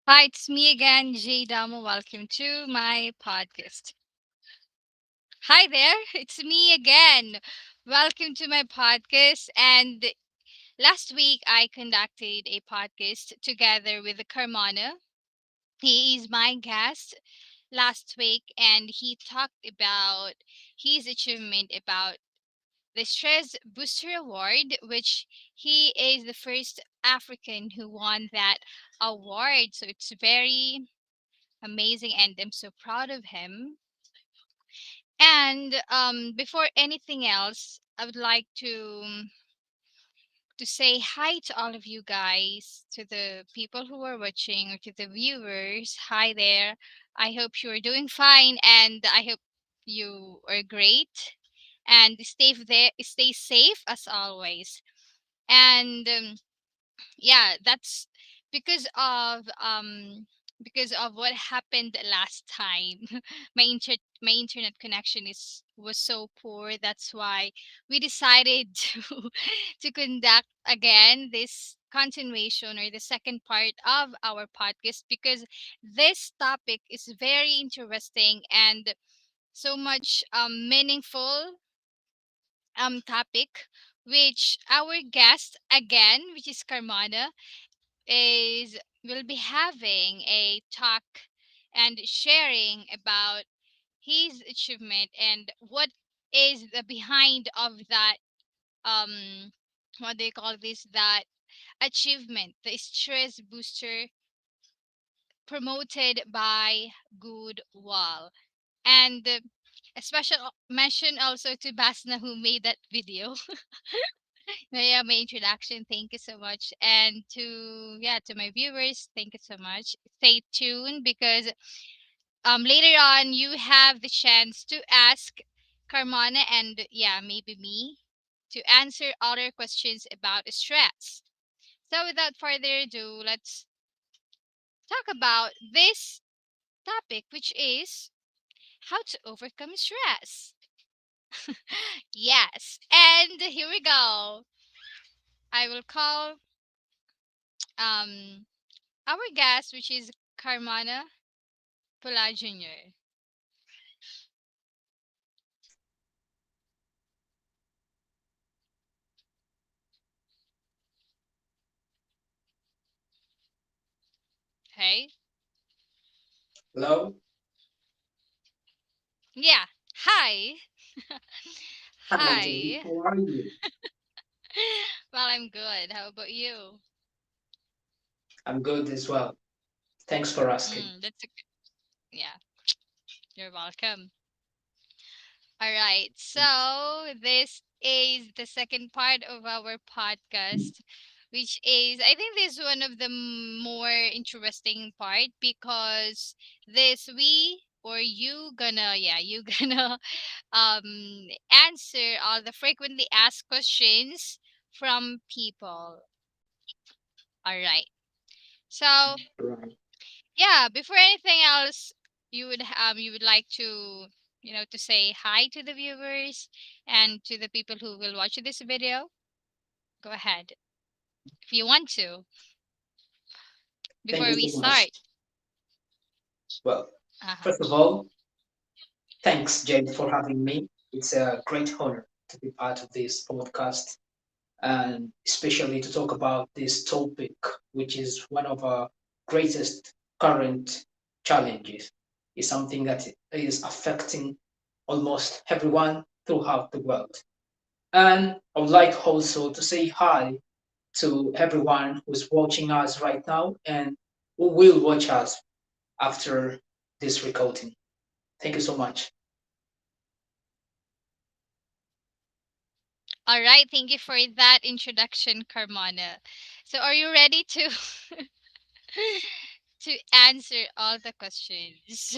Hi, it's me again, Jay Damo. Welcome to my podcast. Hi there, it's me again. Welcome to my podcast. And last week I conducted a podcast together with Carmona. He is my guest last week, and he talked about his achievement about the Stress Booster Award, which he is the first African who won that award. So it's very amazing, and I'm so proud of him. And before anything else, I would like to say hi to all of you guys, to the people who are watching or to the viewers. Hi there. I hope you are doing fine, and I hope you are great and stay safe as always. And yeah, that's because of um because of what happened last time. My internet connection is was so poor. That's why we decided to to conduct again this continuation or the second part of our podcast, because this topic is very interesting and so much meaningful topic, which our guest again, which is Carmona, is will be having a talk and sharing about his achievement and what is the behind of that what they call this, that achievement, the stress booster promoted by Good Wall. And a special mention also to Basna who made that video. Yeah, my introduction. Thank you so much. And to my viewers, thank you so much. Stay tuned because later on you have the chance to ask Carmona and maybe me to answer other questions about stress. So without further ado, let's talk about this topic, which is how to overcome stress. Yes. And here we go. I will call um our guest, which is Carmona Pola Jr. Hey? Hello. Yeah. Hi. Hi, Jay. Hi. How are you? Well, I'm good. How about you? I'm good as well. Thanks for asking. That's a good. Yeah, you're welcome. All right. So this is the second part of our podcast, which is, I think, this is one of the more interesting part, because this we or you gonna you gonna answer all the frequently asked questions from people. All right. So Right. yeah, before anything else, you would like to to say hi to the viewers and to the people who will watch this video. Go ahead if you want to Thank before you we so much. start. Well, Uh-huh. first of all, thanks, Jay, for having me. It's a great honor to be part of this podcast and especially to talk about this topic, which is one of our greatest current challenges. It's something that is affecting almost everyone throughout the world. And I would like also to say hi to everyone who's watching us right now and who will watch us after this recording. Thank you so much. All right, thank you for that introduction, Carmona. So are you ready to to answer all the questions?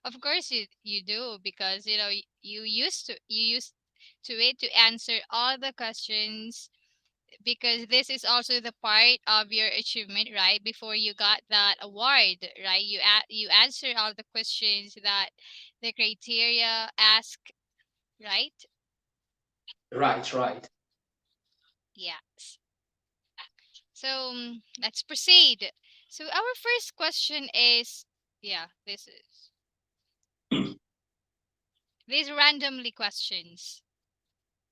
Of course you do, because you used to it to answer all the questions, because this is also the part of your achievement, right? Before you got that award, right? You answer all the questions that the criteria ask, right? Right, right. Yes. So let's proceed. So our first question is, yeah, these randomly questions.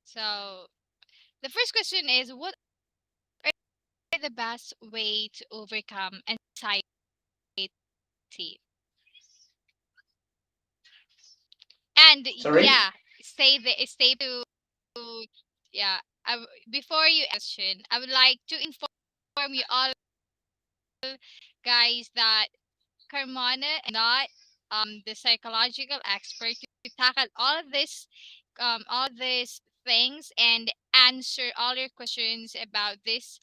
So the first question is, what are the best way to overcome anxiety? And Sorry? yeah, stay to yeah. Before you question, I would like to inform you all guys that Carmona not the psychological expert to tackle all these things and answer all your questions about this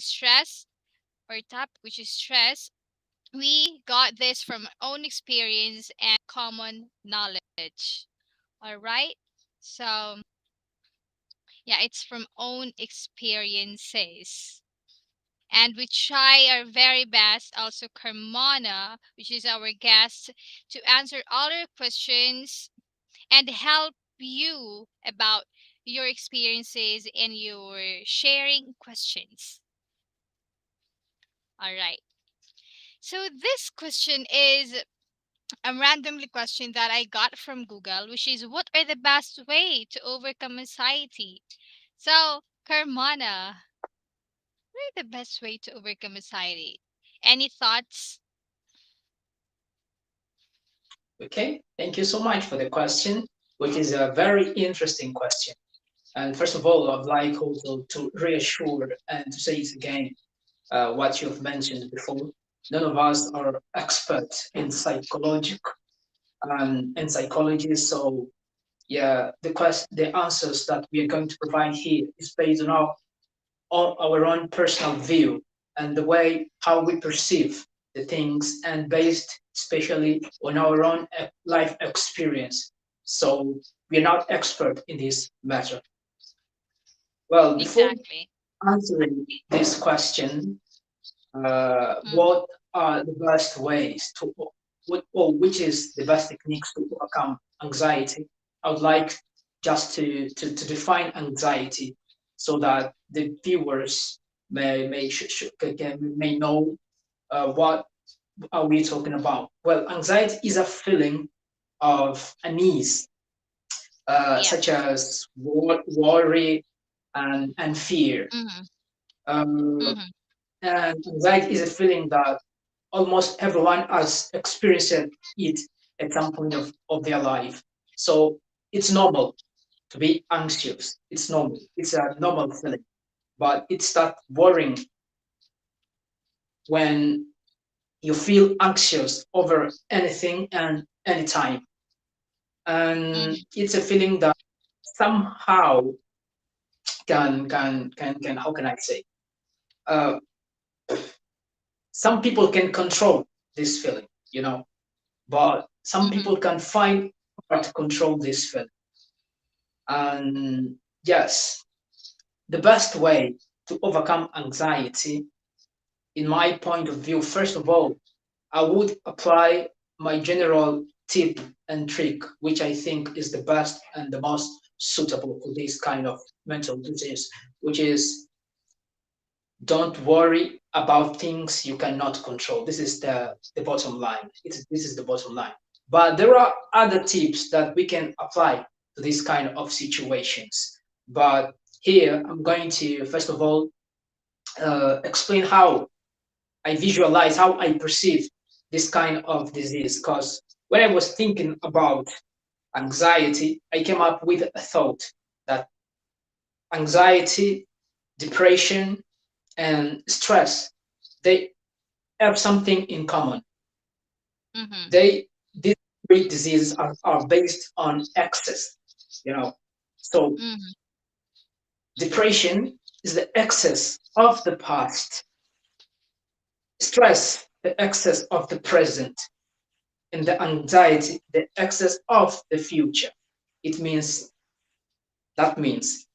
stress or topic, which is stress. We got this from our own experience and common knowledge. All right. So yeah, it's from own experiences. And we try our very best, also Carmona, which is our guest, to answer all your questions and help you about your experiences and your sharing questions. All right. So this question is a randomly question that I got from Google, which is, what are the best way to overcome anxiety? So, Carmona, what are the best way to overcome anxiety? Any thoughts? Okay, thank you so much for the question, which is a very interesting question. And first of all, I'd like also to reassure and to say it again, what you've mentioned before. None of us are experts in psychology and psychology. So yeah, the answers that we are going to provide here is based on our own personal view and the way how we perceive the things, and based especially on our own life experience. So we are not expert in this matter. Well, before Exactly. answering this question, Mm-hmm. what are the best ways to, or which is the best techniques to overcome anxiety? I would like just to define anxiety so that the viewers may know what are we talking about. Well, anxiety is a feeling of unease, such Yes. as worry and fear. Mm-hmm. Um, Mm-hmm. and anxiety is a feeling that almost everyone has experienced it at some point of their life. So it's normal to be anxious. It's normal. It's a normal feeling. But it's that worrying when you feel anxious over anything and anytime. And Mm-hmm. it's a feeling that somehow can how can I say? Uh, some people can control this feeling, but some Mm-hmm. people can find hard to control this feeling. And yes, the best way to overcome anxiety, in my point of view, first of all, I would apply my general tip and trick, which I think is the best and the most suitable for this kind of mental disease, which is don't worry about things you cannot control. This is the bottom line. This is the bottom line. But there are other tips that we can apply to this kind of situations. But here I'm going to, first of all, explain how I visualize, how I perceive this kind of disease. Because when I was thinking about anxiety, I came up with a thought that anxiety, depression, and stress, they have something in common. Mm-hmm. These three diseases are based on excess, you know. So Mm-hmm. depression is the excess of the past, stress, the excess of the present, and the anxiety, the excess of the future. It means that means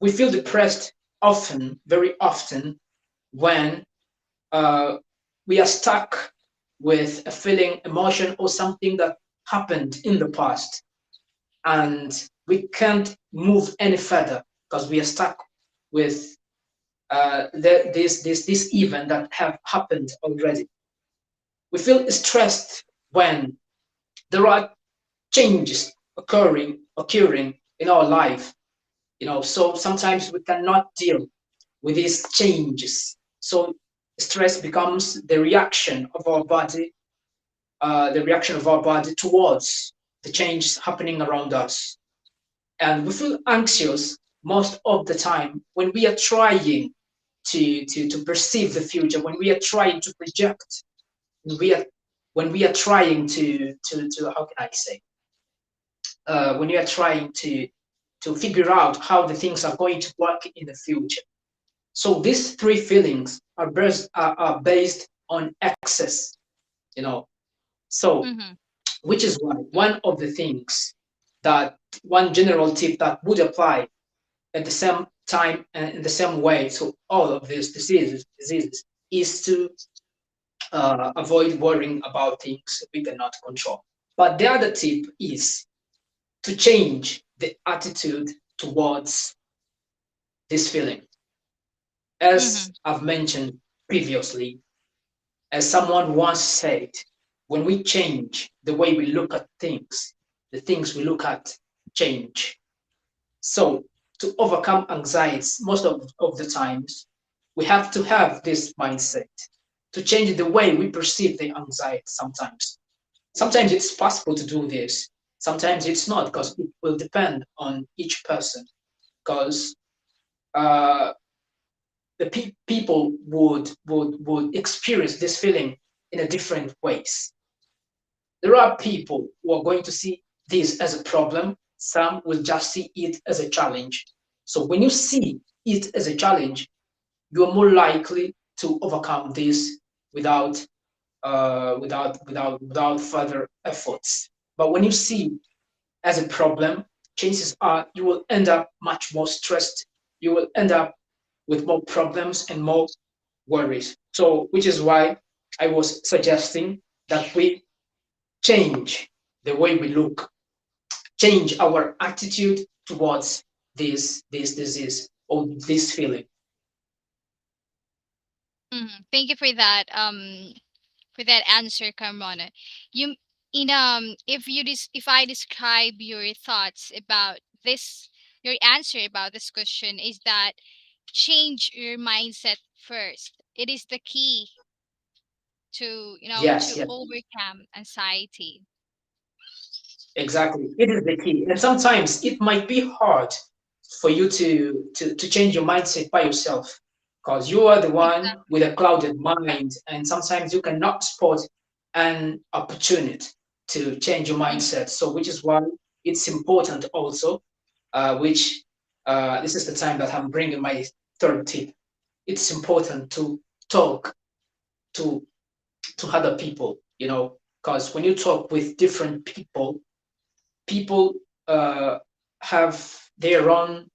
we feel depressed often, very often, when uh, we are stuck with a feeling, emotion, or something that happened in the past, and we can't move any further because we are stuck with this event that have happened already. We feel stressed when there are changes occurring in our life. So sometimes we cannot deal with these changes. So stress becomes the reaction of our body towards the changes happening around us. And we feel anxious most of the time when we are trying to perceive the future, when we are trying to project, when we are when we are trying to how can I say, when you are trying to figure out how the things are going to work in the future. So these three feelings are based on excess, you know. So Mm-hmm. which is why one of the things that one general tip that would apply at the same time and in the same way to all of these diseases is to avoid worrying about things we cannot control. But the other tip is to change the attitude towards this feeling. Mm-hmm. As I've mentioned previously, as someone once said, when we change the way we look at things, the things we look at change. So, to overcome anxieties, most of the times, we have to have this mindset to change the way we perceive the anxiety sometimes. Sometimes it's possible to do this, sometimes it's not, because it will depend on each person. Because uh, the people would experience this feeling in a different ways. There are people who are going to see this as a problem. Some will just see it as a challenge. So when you see it as a challenge, you are more likely to overcome this without further efforts. But when you see as a problem, chances are you will end up much more stressed. You will end up with more problems and more worries. So, which is why I was suggesting that we change the way we look, change our attitude towards this disease or this feeling. Mm-hmm. Thank you for that answer, Carmona. You if I describe your thoughts about this, your answer about this question is that change your mindset first. It is the key to Yes, to yes. overcome anxiety. Exactly. It is the key. And sometimes it might be hard for you to change your mindset by yourself because you are the one Exactly. with a clouded mind, and sometimes you cannot spot an opportunity to change your Mm-hmm. mindset. So, which is why it's important also, which this is the time that I'm bringing my third tip. It's important to talk to to other people, because when you talk with different people uh, have their own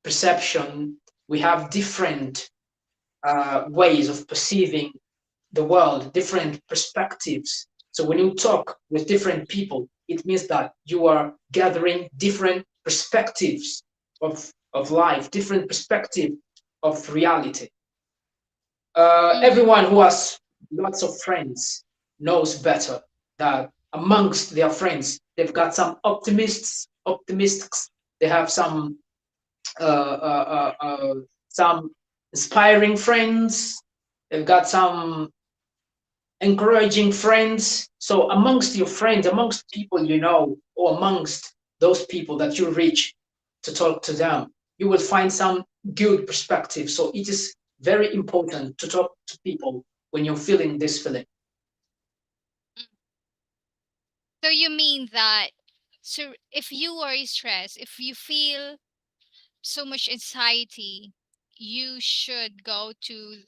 perception. We have different ways of perceiving the world, different perspectives. So when you talk with different people, it means that you are gathering different perspectives of life, different perspective of reality. Mm-hmm. Everyone who has lots of friends knows better that amongst their friends, they've got some optimists. They have some inspiring friends. They've got some encouraging friends. So amongst your friends, amongst people you know, or amongst those people that you reach to talk to them, you will find some good perspective. So it is very important to talk to people when you're feeling this feeling. So you mean that, so if you are stressed, if you feel so much anxiety, you should go to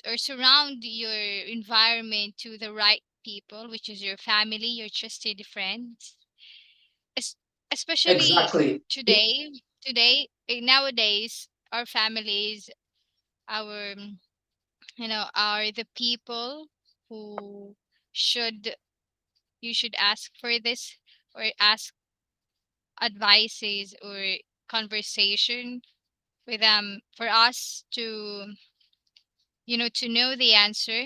or surround your environment to the right people, which is your family, your trusted friends. Es- Especially Exactly. nowadays, our families, our are the people who should you should ask for this or ask advices or conversation for us to, to know the answer,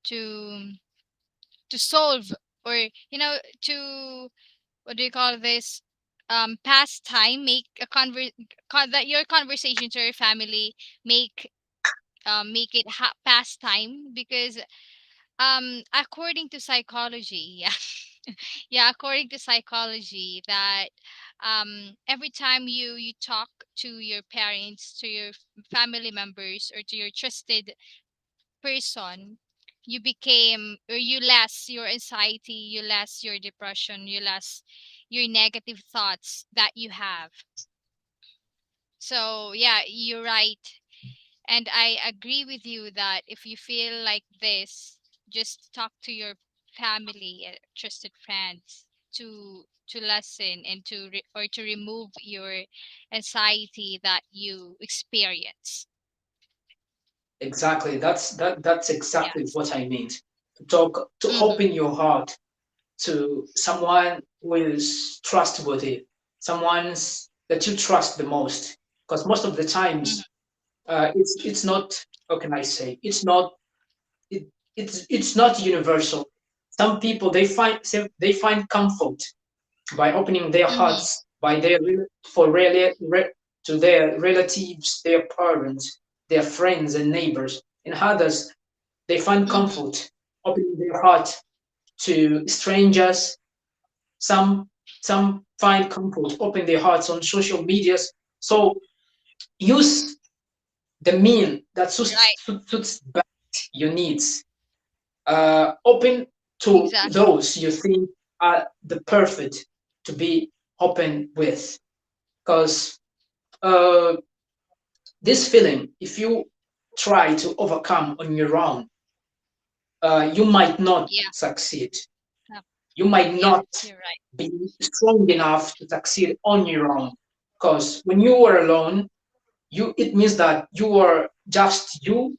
to solve, or, to, what do you call this, pass time, make a that your conversation to your family make, make it pass time, because according to psychology, yeah, yeah, according to psychology, that every time you talk to your parents, to your family members, or to your trusted person, you became, or you less your anxiety, you less your depression, you less your negative thoughts that you have. So yeah, you're right. And I agree with you that if you feel like this, just talk to your family, trusted friends, to lessen and or to remove your anxiety that you experience. Exactly. That's exactly Yes. what I meant. To talk, to Mhm. open your heart to someone who is trustworthy, someone's that you trust the most. Because most of the Mhm. times, it's not. How can I say? It, it's not universal. Some people they find comfort by opening their Mhm. hearts by their for really to their relatives, their parents, their friends and neighbors, and others they find Mhm. comfort opening their heart to strangers. Some some find comfort open their hearts on social medias. So use the mean that Right. suits best your needs. Open to Exactly. those you think are the perfect to be open with, because uh, this feeling, if you try to overcome on your own, you might not Yeah. succeed. Yeah. You might Yeah. not You're right. be strong enough to succeed on your own, because when you are alone, you it means that you are just you,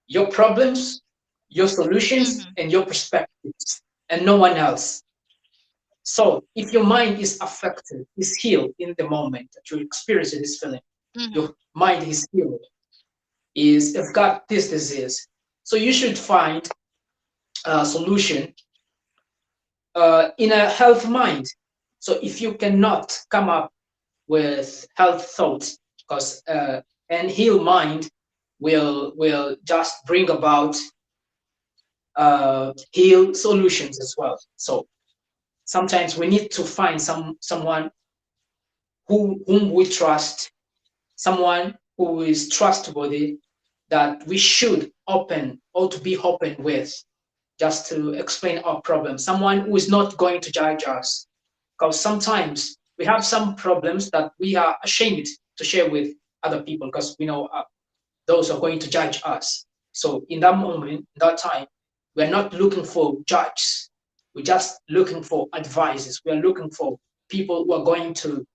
your problems, your solutions, Mhm. and your perspectives, and no one else. So if your mind is affected, is healed in the moment that you experience this feeling, Mhm. your mind is healed, is have got this disease. So you should find a solution in a health mind. So if you cannot come up with health thoughts, because an heal mind will just bring about heal solutions as well. So sometimes we need to find someone whom we trust, someone who is trustworthy, that we should open or to be open with, just to explain our problem. Someone who is not going to judge us, because sometimes we have some problems that we are ashamed to share with other people, because we know those are going to judge us. So in that moment, in that time, we're not looking for judges. We're just looking for advices. We're looking for people who are going to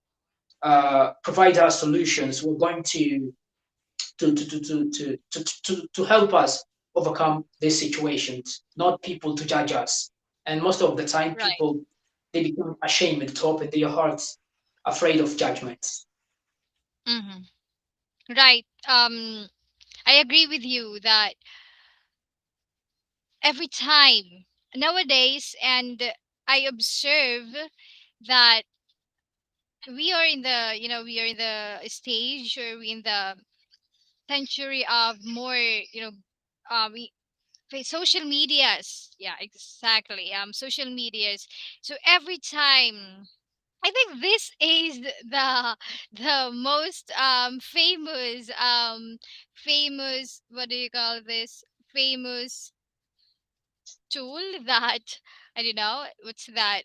provide us solutions. We're going to help us overcome these situations, not people to judge us. And most of the time, Right. people they become ashamed to open their hearts, afraid of judgments. Mhm. Right. I agree with you that every time nowadays, and I observe that we are in the, we are in the stage, or we in the century of more, we social medias. Yeah, exactly. Social medias. So every time, I think this is the most famous, what do you call this, famous tool that, I don't know what's that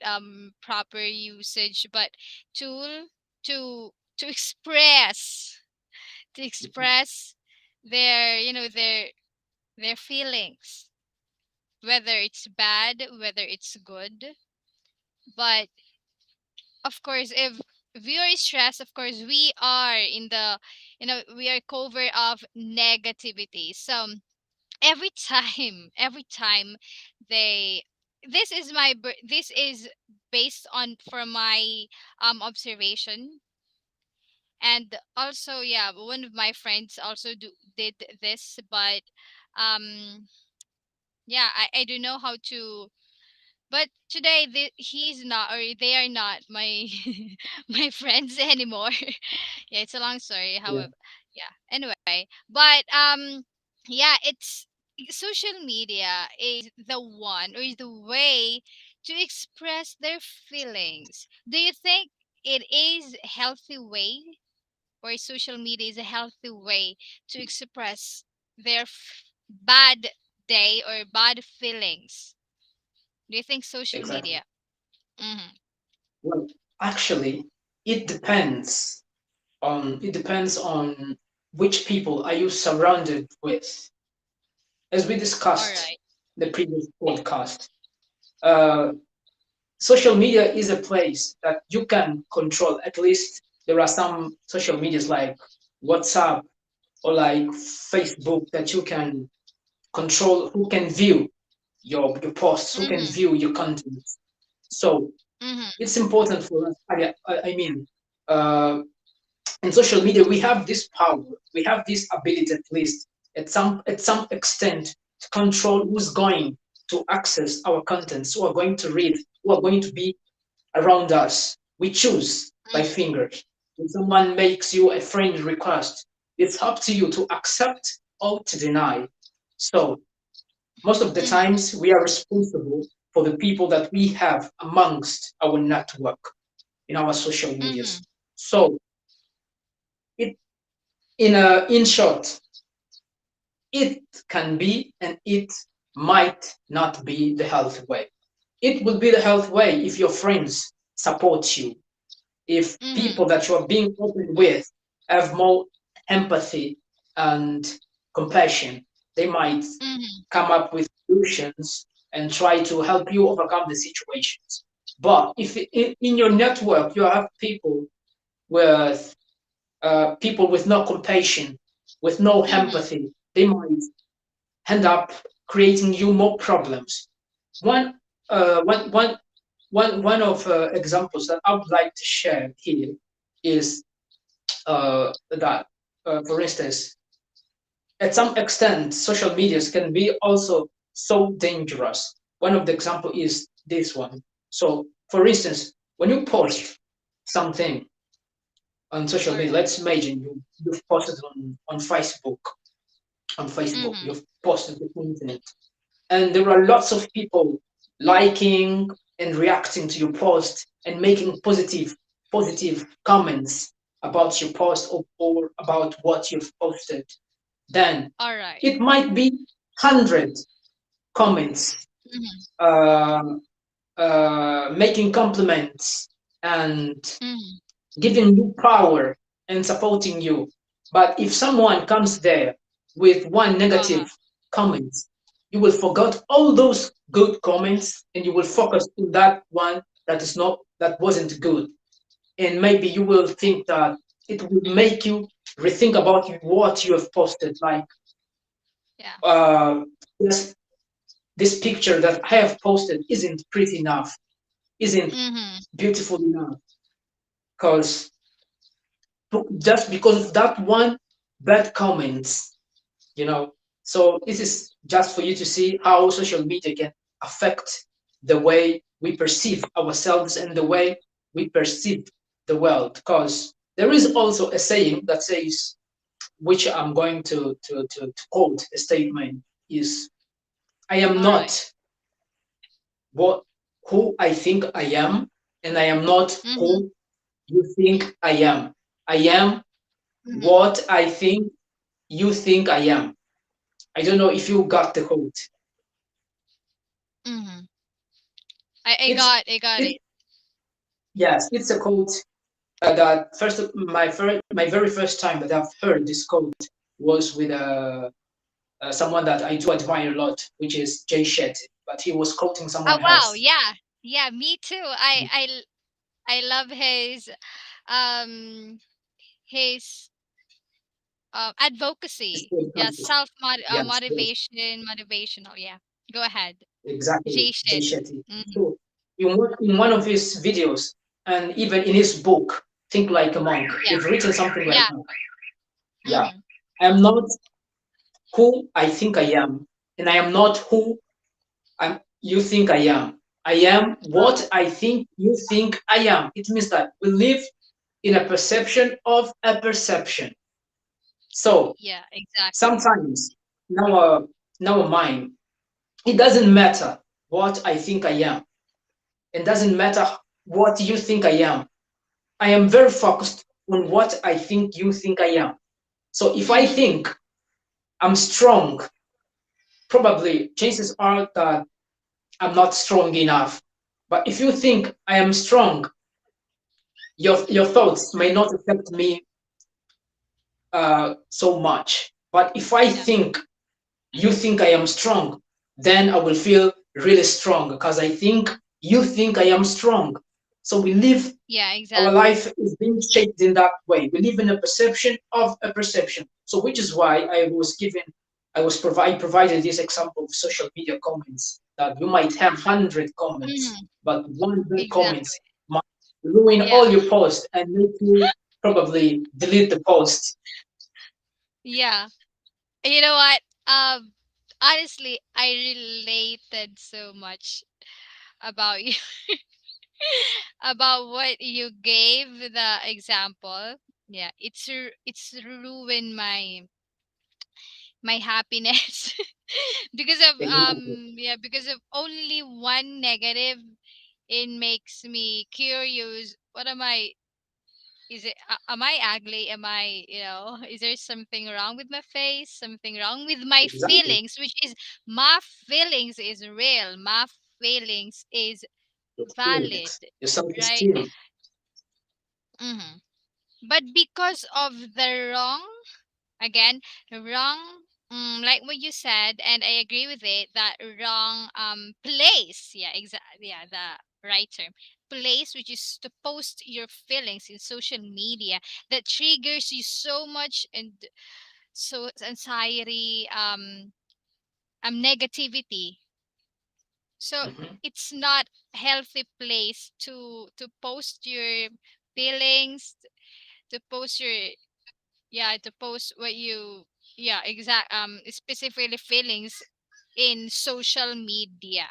proper usage, but tool to express, their, their feelings, whether it's bad, whether it's good. But of course, if we are stressed, of course we are in the, we are cover of negativity. So every time, every time they, this is based on, from my observation. And also, yeah, one of my friends also did this, but um yeah, I don't know how to. But today he's not, or they are not my my friends anymore. Yeah, it's a long story. Yeah, However, yeah. Anyway, but yeah, it's social media is the one, or is the way to express their feelings. Do you think it is a healthy way, or social media is a healthy way to express their bad day or bad feelings? Do you think social exactly. media? Mhm. Well, actually, it depends on which people are you surrounded with. As we All discussed right. in the previous podcast, uh, social media is a place that you can control. At least there are some social medias like WhatsApp or like Facebook that you can control who can view your posts, who can Mhm. view your content. So Mhm. it's important for us. I mean, uh, in social media, we have this power, we have this ability, at least at some extent, to control who's going to access our contents, who are going to read, who are going to be around us. We choose by Mhm. fingers. When someone makes you a friend request, it's up to you to accept or to deny. So most of the Mhm. times we are responsible for the people that we have amongst our network in our social medias. Mhm. So it in short, it can be and it might not be the healthy way. It will be the healthy way if your friends support you, if people Mhm. that you are being open with have more empathy and compassion. They might Mhm. come up with solutions and try to help you overcome the situations. But if in your network you have with people with no compassion, with no Mhm. empathy, they might end up creating you more problems. One, one of examples that I would like to share here is that, for instance, at some extent, social medias can be also so dangerous. One of the example is this one. So, for instance, when you post something on social All media, right. let's imagine you've posted on Facebook, Mhm. you've posted the content, and there are lots of people liking and reacting to your post and making positive comments about your post, or about what you've posted, then All right. it might be 100 comments, Mhm. um, making compliments and Mhm. giving you power and supporting you. But if someone comes there with one Uh-huh. negative comment, you will forget all those good comments and you will focus on that one that wasn't good. And maybe you will think that it will make you rethink about what you have posted. Like, Yeah. uh, this this picture that I have posted isn't pretty enough, isn't Mhm. beautiful enough, because just because of that one bad comments, you know. So this is just for you to see how social media can affect the way we perceive ourselves and the way we perceive the world. Because there is also a saying that says, which I'm going to quote a statement, is I am All right. not what who I think I am, and I am not Mhm. who you think I am. I am Mhm. what I think you think I am. I don't know if you got the quote. Mhm. I It's got, I got it it. yes, it's a quote that my very first time that I've heard this quote was with someone that I do admire a lot, which is Jay Shetty. But he was quoting Oh someone wow. else. Yeah. Yeah, me too. I love um his It's advocacy. called Yeah, Compass. Yes, yes, motivational. Yeah. Go ahead. exactly, Jay Jay Shetty. Shetty. Mhm. So in one of his videos, and even in his book, think like a monk. Yeah. You've written something like Yeah. that. Yeah. Mm-hmm. I am not who I think I am, and I am not who you think I am. I am what I think you think I am. It means that we live in a perception of a perception. So Yeah, exactly. sometimes in our mind, it doesn't matter what I think I am. It doesn't matter what you think I am. I am very focused on what I think you think I am. So if I Mm-hmm. think I'm strong, probably chances are that I'm not strong enough. But if you think I am strong, your thoughts may not affect me so much. But if I Yeah. think you think I am strong, then I will feel really strong because I think you think I am strong. So we live, Yeah, our exactly. life is being shaped in that way. We live in a perception of a perception. So which is why I provided this example of social media comments that you might have 100 comments, Mm-hmm. but one bad comment Exactly. might ruin all Yeah. your posts and make you probably delete the post. Yeah. You know what? Honestly, I related so much about you, about what you gave the example. Yeah, it's ruined my happiness because of Exactly. because of only one negative. It makes me curious. What am I? Is it? Am I ugly? Am I? Is there something wrong with my face? Something wrong with my Exactly. feelings? Which is, my feelings is real. My feelings is Your valid, feelings, your right? self-esteem. Mm-hmm. But because of the wrong, again, wrong, like what you said, and I agree with it, that wrong place, yeah, exactly, yeah, the right term, place, which is to post your feelings in social media, that triggers you so much, and so anxiety, negativity. So Mhm. it's not healthy place to post your feelings, to post your, yeah, to post what you, yeah, exact, specifically feelings in social media.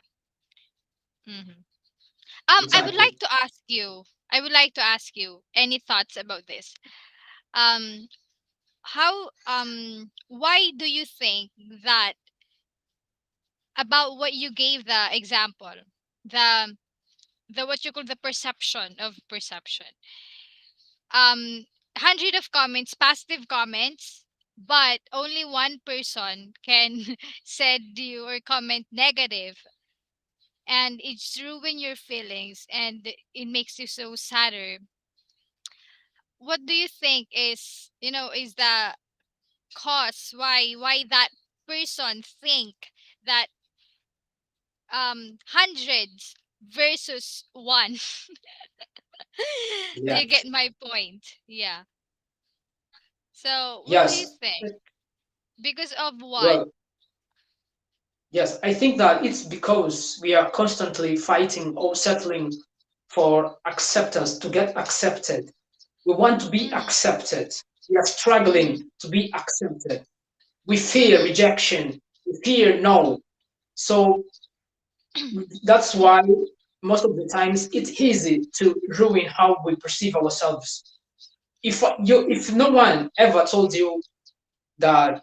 Hmm. I would Exactly. like to ask you, any thoughts about this. um how, why do you think that, about what you gave the example, the what you call the perception of perception, um 100 of comments, positive comments, but only one person can said you or comment negative, and it's ruin your feelings and it makes you so sadder. What do you think is, is the cause why that person think that, hundreds versus one? Do you get Yes. my point? Yeah. So what do you Yes. think? Because of what? Well, yes, I think that it's because we are constantly fighting or settling for acceptance to get accepted. We want to be Mm-hmm. accepted. We are Mm-hmm. struggling to be accepted. We fear Mm-hmm. rejection. We fear no. So that's why most of the times it's easy to ruin how we perceive ourselves. If no one ever told you that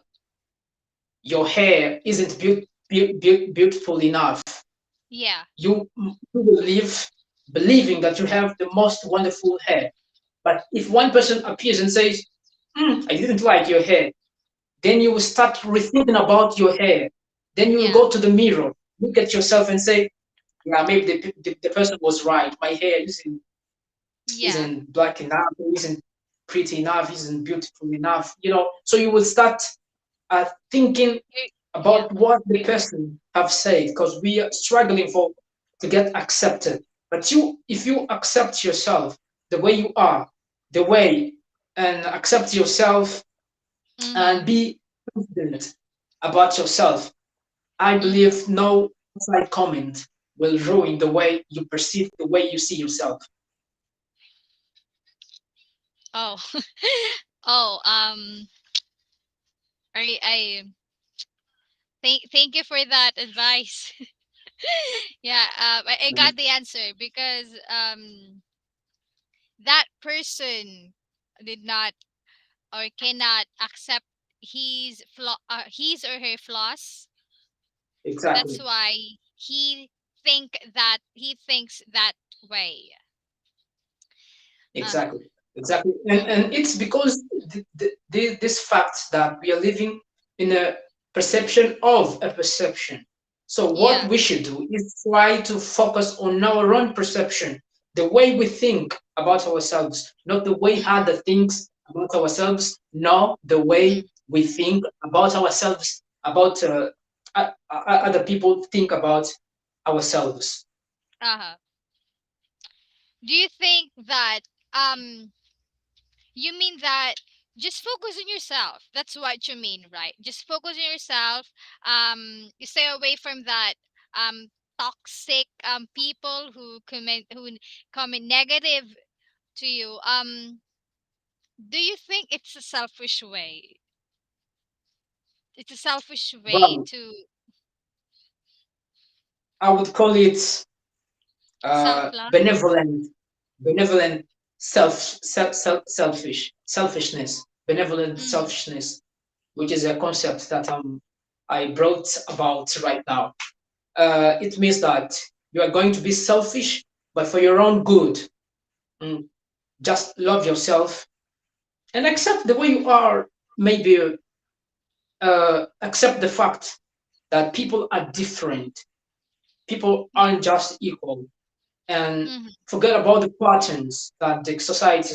your hair isn't beautiful enough, Yeah. you will live believing that you have the most wonderful hair. But if one person appears and says, I didn't like your hair, then you will start rethinking about your hair. Then you will Yeah. go to the mirror, look at yourself and say, yeah, maybe the person was right. My hair Yeah. isn't black enough, isn't pretty enough, isn't beautiful enough, So you will start thinking Yeah. about what the person have said because we are struggling for to get accepted. But if you accept yourself the way you are, the way and accept yourself Mm-hmm. and be confident about yourself, I Mm-hmm. believe no outside comment will ruin the way you perceive, the way you see yourself. Oh. Oh, I thank you for that advice. Yeah, I got the answer because that person did not or cannot accept his or her flaws. That's Exactly. why he thinks that way. Uh-huh. Exactly, exactly, Mm-hmm. and it's because this fact that we are living in a perception of a perception. So what Yeah. we should do is try to focus on our own perception, the way we think about ourselves, not the way Mm-hmm. other thinks about ourselves, nor the Mm-hmm. way we think about ourselves, about other people think about ourselves. Uh-huh. Do you think that um you mean that just focus on yourself? That's what you mean, right? Just focus on yourself. You stay away from that toxic people who comment negative to you. Do you think it's a selfish way? It's a selfish way Well, to I would call it self love. benevolent, benevolent selfishness, benevolent Mm-hmm. selfishness, which is a concept that I brought about right now. It means that you are going to be selfish, but for your own good. Mm, just love yourself and accept the way you are. Maybe accept the fact that people are different. People Yeah. aren't just equal, and Mm-hmm. forget about the patterns that the society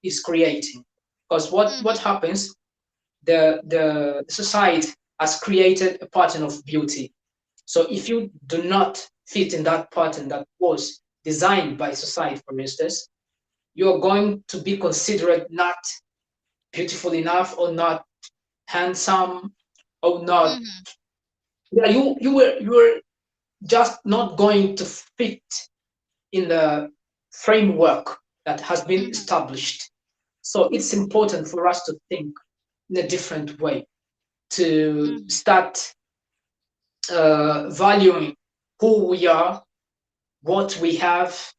is creating. Because what Mm-hmm. happens, the society has created a pattern of beauty. So if you do not fit in that pattern that was designed by society, for instance, you are going to be considered not beautiful enough, or not handsome, or not, Mm-hmm. yeah, you were just not going to fit in the framework that has been Mm-hmm. established. So it's important for us to think in a different way, to Mm-hmm. start valuing who we are, what we have,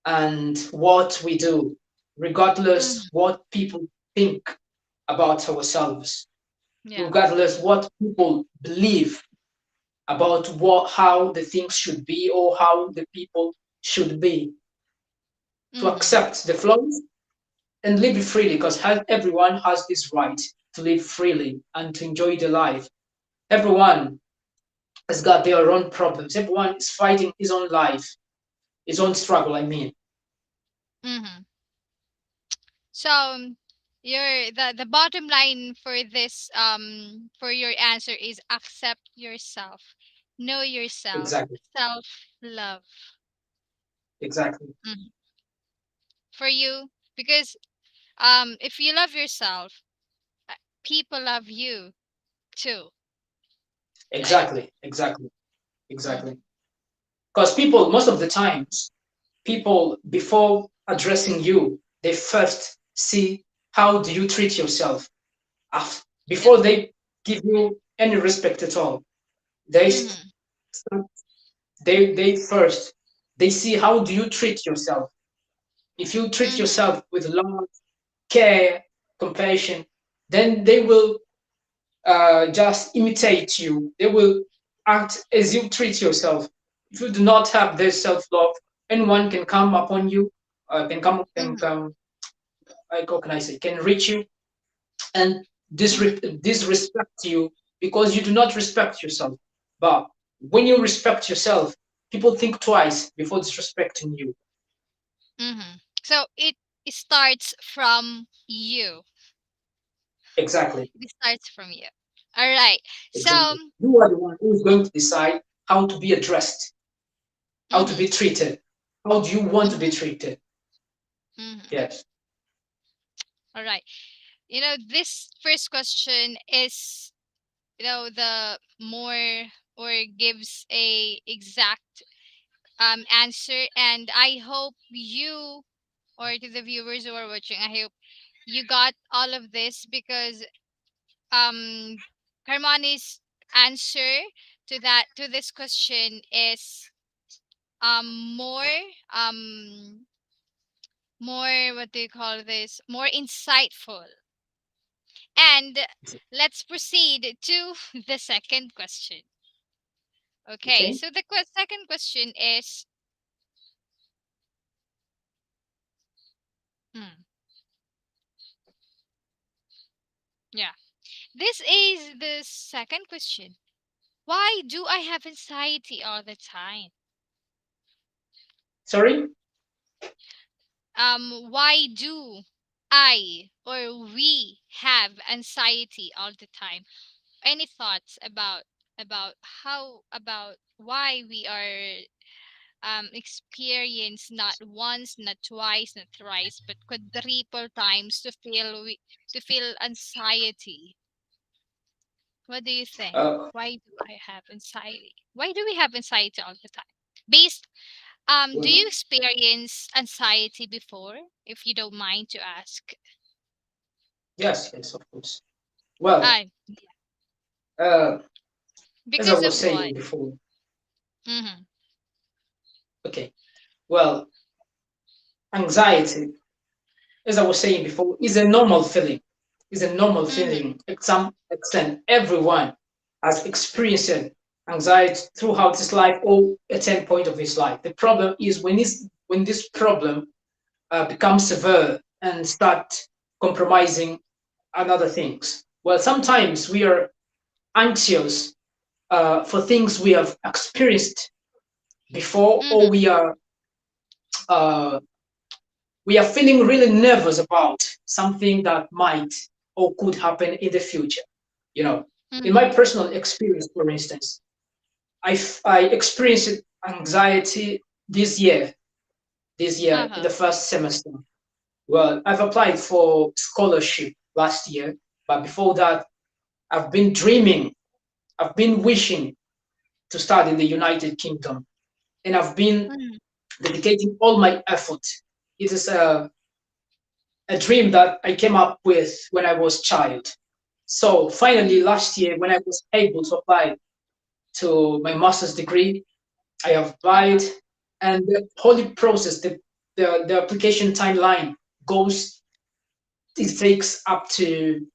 and what we do, regardless Mm-hmm. what people think about ourselves, Yeah. regardless what people believe about how the things should be, or how the people should be, to Mm-hmm. accept the flaws and live freely, because everyone has this right to live freely and to enjoy their life. Everyone has got their own problems. Everyone is fighting his own life, his own struggle, I mean. Mm-hmm. So the bottom line for this for your answer is accept yourself, know yourself, Exactly, self love. exactly, Mhm. For you, because if you love yourself, uh, people love you too, right? exactly, exactly, exactly. Mm-hmm. Because people, most of the times, people, before addressing you, they first see how do you treat yourself. Yep. Before they give you any respect at all, they Mm-hmm. they first, they see how do you treat yourself. If you treat Mm-hmm. yourself with love, care, compassion, then they will just imitate you. They will act as you treat yourself. If you do not have this self-love, anyone can come upon you, Mm-hmm. how can I say, can reach you and Mm-hmm. disrespect you, because you do not respect yourself. But when you respect yourself, people think twice before disrespecting you. Mm-hmm. So it starts from you. Exactly, It starts from you. All right. So exactly. You are the one who is going to decide how to be addressed, how to mm-hmm. be treated. How do you want to be Mm-hmm. treated? Mm-hmm. Yes, All right. This first question is, the more or gives a exact answer, and I hope you or to the viewers who are watching, I hope you got all of this, because um Carmoni's answer to this question is more um more, what do you call this, more insightful. And let's proceed to the second question. Okay, Okay. so the second question is, hmm, yeah, this is the second question. Why do I have anxiety all the time? Sorry. Why do I or we have anxiety all the time? Any thoughts about how, about why we are experience not once, not twice, not thrice, but quadruple times to feel anxiety? What do you think? Uh, Why do I have anxiety? Why do we have anxiety all the time? Based do well, you experience anxiety before, if you don't mind to ask? yes, yes, of course. Well, Uh, uh, as I because was of saying what? before, Mm-hmm. okay. Well, anxiety, as I was saying before, is a normal feeling. Is a normal Mm-hmm. feeling. To some extent, everyone has experienced anxiety throughout his life or at any point of his life. The problem is when this problem become severe and start compromising on other things. Well, sometimes we are anxious for things we have experienced before, or Mm-hmm. uh, we are feeling really nervous about something that might or could happen in the future. You know, in Mm-hmm. my personal experience, for instance, I experienced anxiety this year. This year in Uh-huh. the first semester. Well, I've applied for scholarship last year, but before that, I've been dreaming, I've been wishing to study in the United Kingdom, and I've been Mm-hmm. dedicating all my effort. It is a dream that I came up with when I was a child. So finally, Mm-hmm. last year, when I was able to apply to my master's degree, I have applied, Uh-huh. and the whole process, the application timeline goes. It takes up to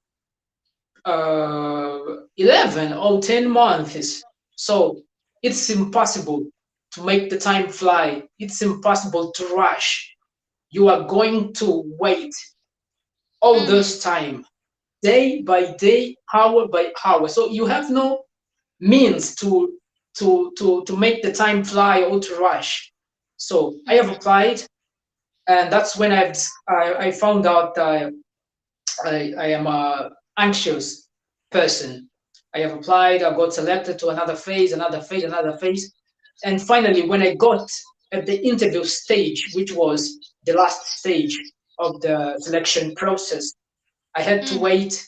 11 or 10 months. So it's impossible to make the time fly. It's impossible to rush. You are going to wait all Mm-hmm. this time, day by day, hour by hour. So you have no means to make the time fly or to rush. So I have Mm-hmm. applied, and that's when I found out I am a anxious person. I have applied, I got selected to another phase, another phase, another phase. And finally, when I got at the interview stage, which was the last stage of the selection process, I had to Mm-hmm. wait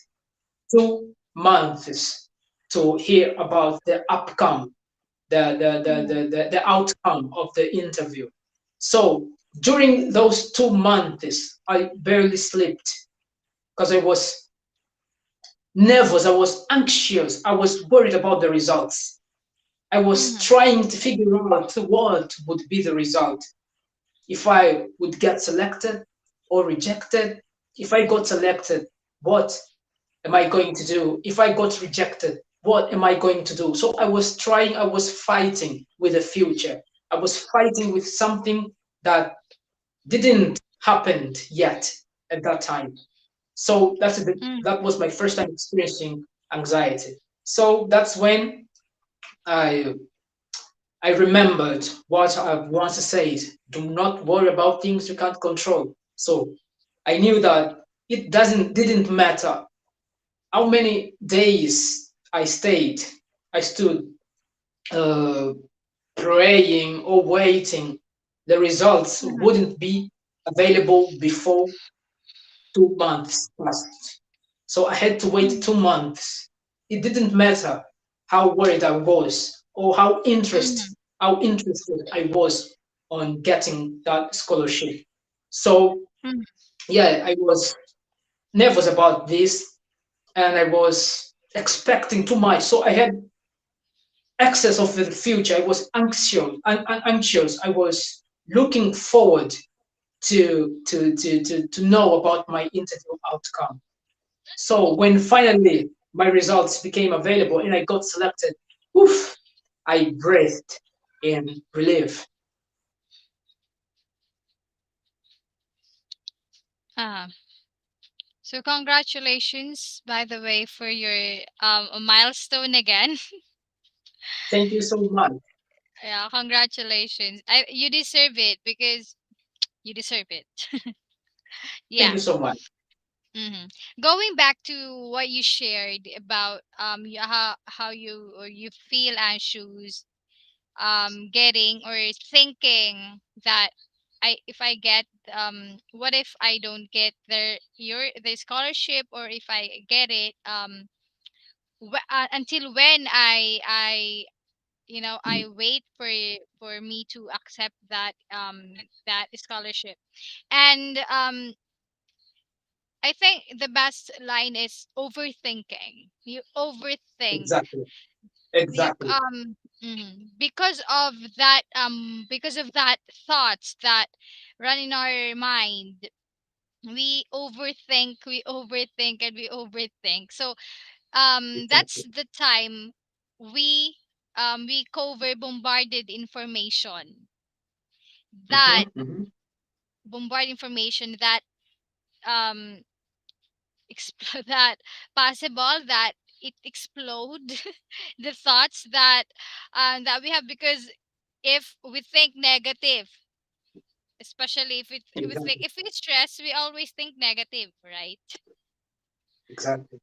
2 months to hear about the outcome, the outcome of the interview. So during those 2 months, I barely slept because I was nervous, I was anxious, I was worried about the results. I was Mm-hmm. trying to figure out what would be the result. If I would get selected or rejected. If I got selected, what am I going to do? If I got rejected, what am I going to do? So I was fighting with the future. I was fighting with something that didn't happen yet at that time. So that was my first time experiencing anxiety. So that's when I I remembered what I once said: do not worry about things you can't control. So I knew that it didn't matter how many days I stood uh, praying or waiting. The results Mm-hmm. wouldn't be available before 2 months passed. So I had to wait Mm-hmm. 2 months. It didn't matter how worried I was or Mm-hmm. how interested I was on getting that scholarship. So Mhm. yeah, I was nervous about this, and I was expecting too much. So I had excess of the future. I was anxious. I was looking forward to know about my interview outcome. So when finally my results became available and I got selected, oof, I breathed in relief. Uh, so congratulations, by the way, for your milestone again. Thank you so much. Yeah, congratulations. You deserve it because you deserve it. Thank Yeah. you so much. hmm Going back to what you shared about how you or you feel anxious getting or thinking that if I get what if I don't get the scholarship, or if I get it until when I wait for me to accept that scholarship. And I think the best line is overthinking. You overthink. Exactly. You Exactly. because of that thoughts that run in our mind. We overthink and we overthink. So that's Exactly. the time we we cover bombarded information that Hmm. bombard information that um that possible that it explode the thoughts that we have, because if we think negative, especially if we think Exactly. if we stress, we always think negative, right? Exactly.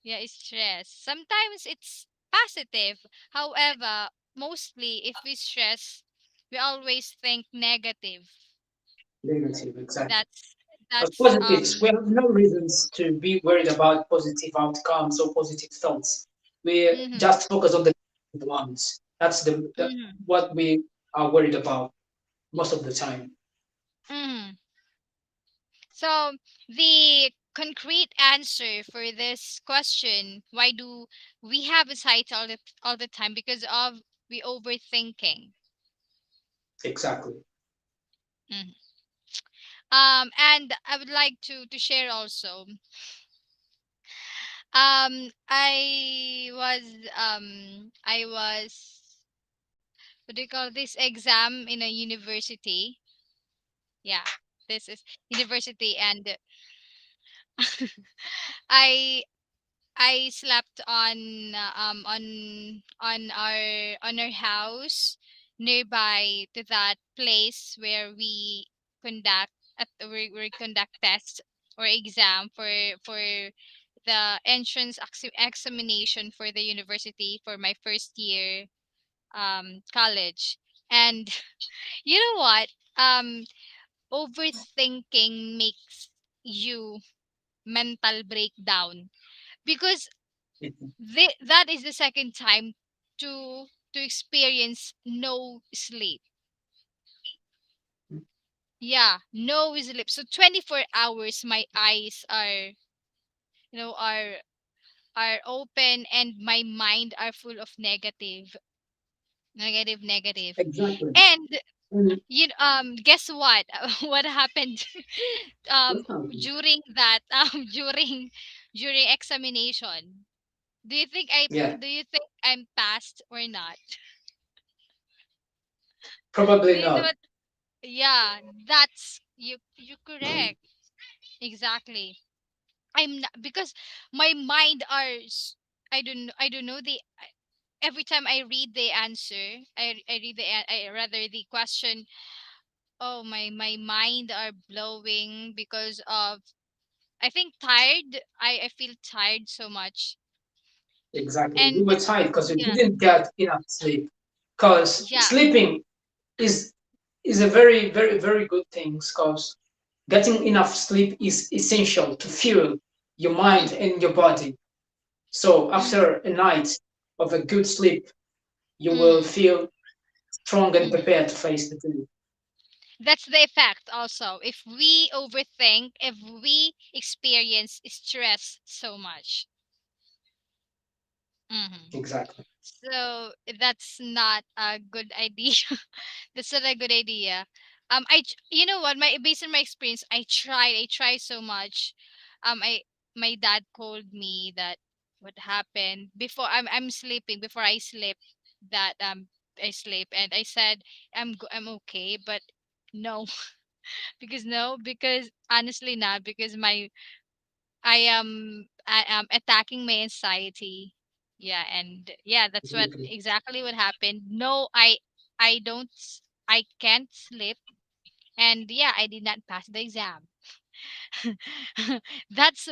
Yeah, it's stress. Sometimes it's positive. However, mostly if we stress, we always think negative. Negative. Exactly. That's Because that's positives, we have no reasons to be worried about positive outcomes or positive thoughts. We mhm, just focus on the negative ones. That's the mhm, what we are worried about most of the time. mhm. So the concrete answer for this question, why do we have anxiety all the time? Because of we overthinking. Exactly. Mhm. And I would like to share also. I was what do you call this exam in a university? Yeah, this is university, and I I slept on our house nearby to that place where we conduct test or exam for the entrance examination for the university for my first year college. And you know what, overthinking makes you mental breakdown, because Mhm. that is the second time to experience no sleep. Yeah, no sleep. So 24 hours my eyes are open, and my mind are full of negative. Exactly. And And guess what? What happened what's happening? during that during examination? Do you think I Yeah, do you think I'm passed or not? Do probably you know not. what? Yeah, that's you correct. Exactly. I'm not, because my mind I don't know every time I read the answer, I read I rather the question. Oh, my mind are blowing because of, I think, tired. I feel tired so much. Exactly. You And were tired because you yeah, didn't get enough sleep. Because yeah. sleeping is is a very, very, very good thing. Because getting enough sleep is essential to fuel your mind Mm, and your body. So mm, after a night of a good sleep, you will mm, feel strong and mm. prepared to face the day. That's the effect also. If we overthink, if we experience stress so much. Hmm. Exactly. So that's not a good idea. That's not a good idea. You know what? My based on my experience, I tried so much. I My dad told me that what happened before I'm sleeping. Before I sleep, that I sleep, and I said I'm okay, but no, because no, because honestly not because I am attacking my anxiety. Yeah, and yeah, that's what Exactly. exactly what happened. No, I don't I can't sleep, and yeah, I did not pass the exam. That's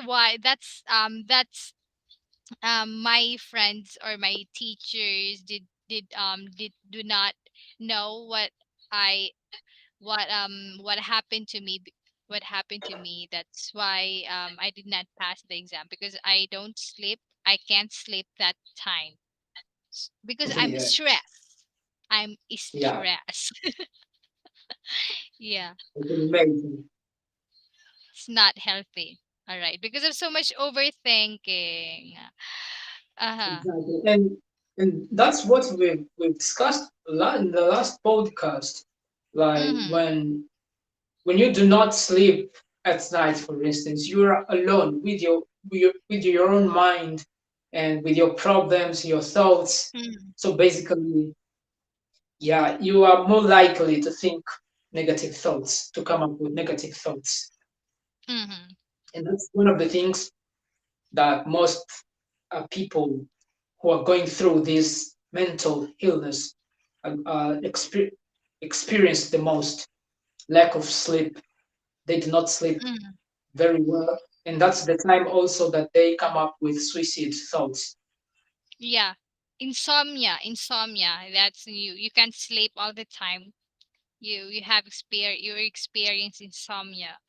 my friends or my teachers did do not know I what happened to me what happened to me. That's why I did not pass the exam because I don't sleep. I can't sleep that time because I'm Yeah. stressed. I'm Yeah. stressed. Yeah, I can imagine. it's not healthy. All right, because of so much overthinking. Uh-huh. Exactly. And that's what we've discussed a lot in the last podcast. Like Mhm. when you do not sleep at night, for instance, you are alone with your own mind and with your problems, your thoughts. Mhm. So basically, yeah, you are more likely to think negative thoughts, to come up with negative thoughts. Mhm. And that's one of the things that most people who are going through this mental illness experience the most: lack of sleep. They do not sleep Mhm. very well, and that's the time also that they come up with suicide thoughts. Yeah. Insomnia. That's you. You can't sleep all the time. You experience insomnia.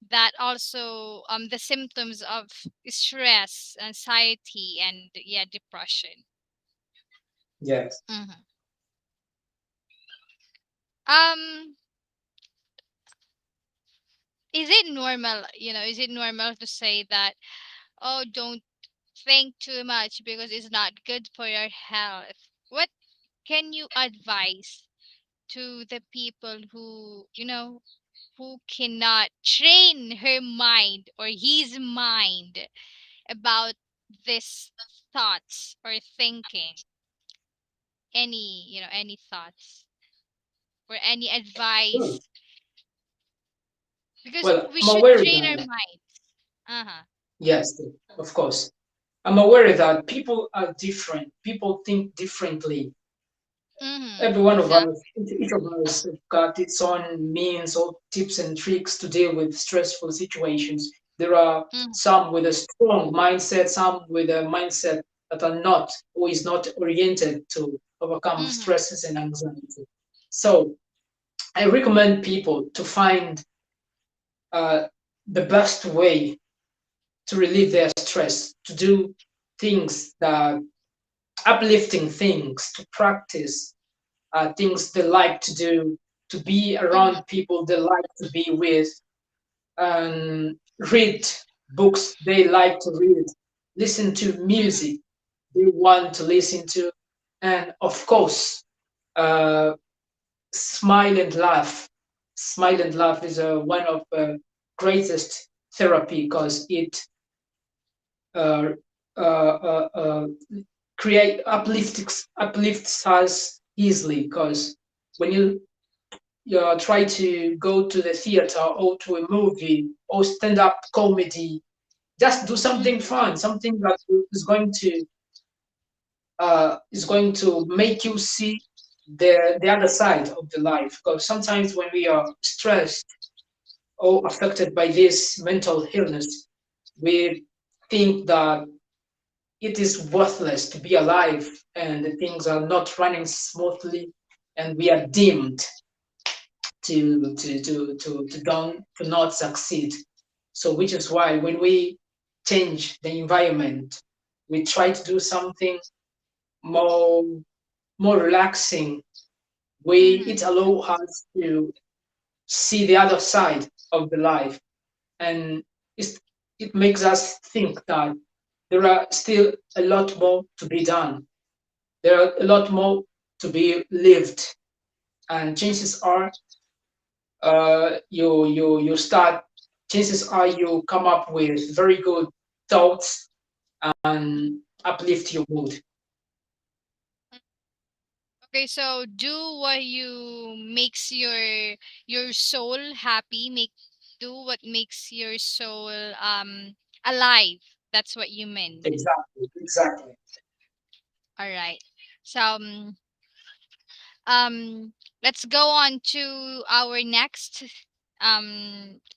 That also the symptoms of stress, anxiety, and yeah, depression. Yes. Hmm. Um, is it normal? Is it normal to say that, oh, don't think too much because it's not good for your health? What can you advise to the people who cannot train her mind or his mind about this thoughts or thinking? Any thoughts or any Well, advice? Because well, we I'm should aware train our that, minds. Uh-huh. yes, of course. I'm aware that people are different. People think differently. Mm-hmm. Every one of Exactly. us, each of us, have got its own means or tips and tricks to deal with stressful situations. There are Mm-hmm. some with a strong mindset, some with a mindset that are not or is not oriented to overcome Mm-hmm. stresses and anxiety. So I recommend people to find uh, the best way to relieve their stress, to do things that uplifting things, to practice things they like to do, to be Mm-hmm. around people they like to be with, and read books they like to read, listen to Mm-hmm. music they want to listen to, and of course, uh, smile and laugh. Smile and laugh is one of the greatest therapy because it uh, uh, uh, uh, create uplifts us easily because when you try to go to the theater or to a movie or stand up comedy, just do something Mm-hmm. fun, something that is going to make you see the other side of the life. Because sometimes when we are stressed or affected by this mental illness, we think that it is worthless to be alive and the things are not running smoothly and we are dimmed to not succeed. So which is why when we change the environment, we try to do something more relaxing. We Mm-hmm. it allow us to see the other side of the life, and it's, it makes us think that there are still a lot more to be done. There are a lot more to be lived, and chances are, you start. Chances are you come up with very good thoughts and uplift your mood. Okay, so do what you makes your soul happy, make do what makes your soul alive. That's what you meant. Exactly, exactly. All right. So um let's go on to our next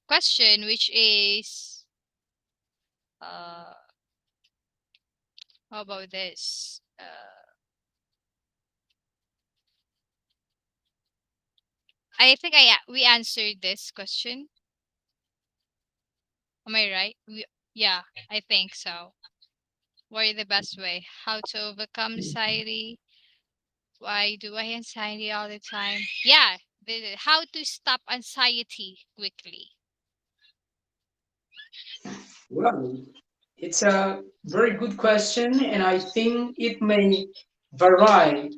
question, which is uh how about this? I think we answered this question. Am I right? Yeah, I think so. What is the best way? How to overcome anxiety? Why do I anxiety all the time? Yeah, how to stop anxiety quickly. Well, it's a very good question, and I think it may vary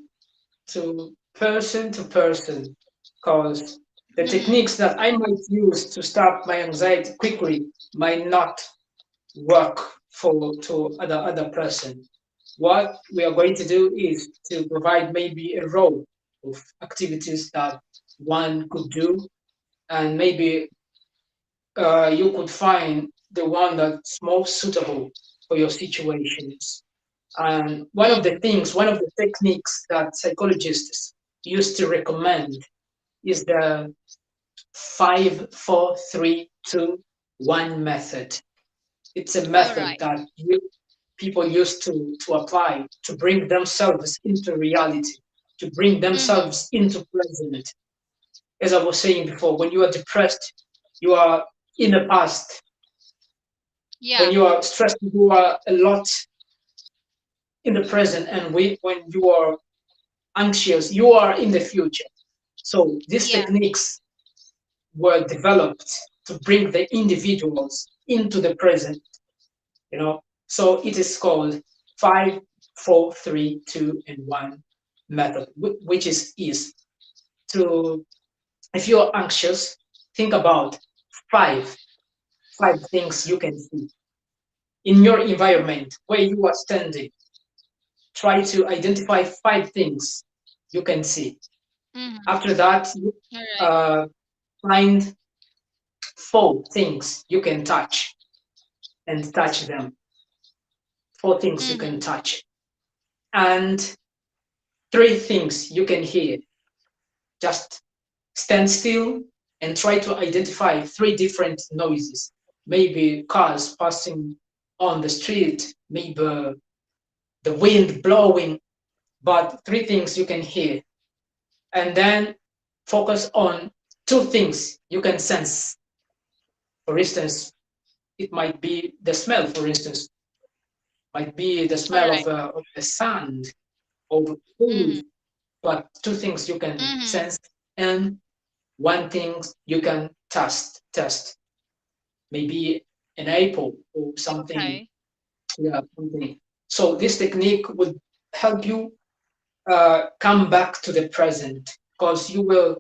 to person, because the Mm-hmm. techniques that I might use to stop my anxiety quickly might not work for to other person. What we are going to do is to provide maybe a row of activities that one could do, and maybe you could find the one that's most suitable for your situations. And one of the techniques that psychologists used to recommend is the 5, 4, 3, 2, 1 method. It's a All method right. that people used to apply to bring themselves into reality, to bring Mm-hmm. themselves into present. As I was saying before, when you are depressed, you are in the past. When Yeah. you are stressed, you are a lot in the present, and when you are anxious, you are in the future. So these Yeah. techniques were developed to bring the individuals into the present, you know. So it is called 5, 4, 3, 2, and 1 method, which is to, if you're anxious, think about five five things you can see in your environment where you are standing. Try to identify 5 things you can see. Mm-hmm. After that, All right. uh, find 4 things you can touch and touch them. 4 things you can Mm-hmm. touch. And 3 things you can hear. Just stand still and try to identify 3 different noises. Maybe cars passing on the street, maybe the wind blowing, but 3 things you can hear. And then focus on 2 things you can sense. For instance, it might be the smell, for instance, might be the All smell right. of the sand, of food, Mm-hmm. but 2 things you can Mm-hmm. sense, and 1 thing you can test. Maybe an apple or something. Okay. Yeah, something. So this technique would help you come back to the present, because you will,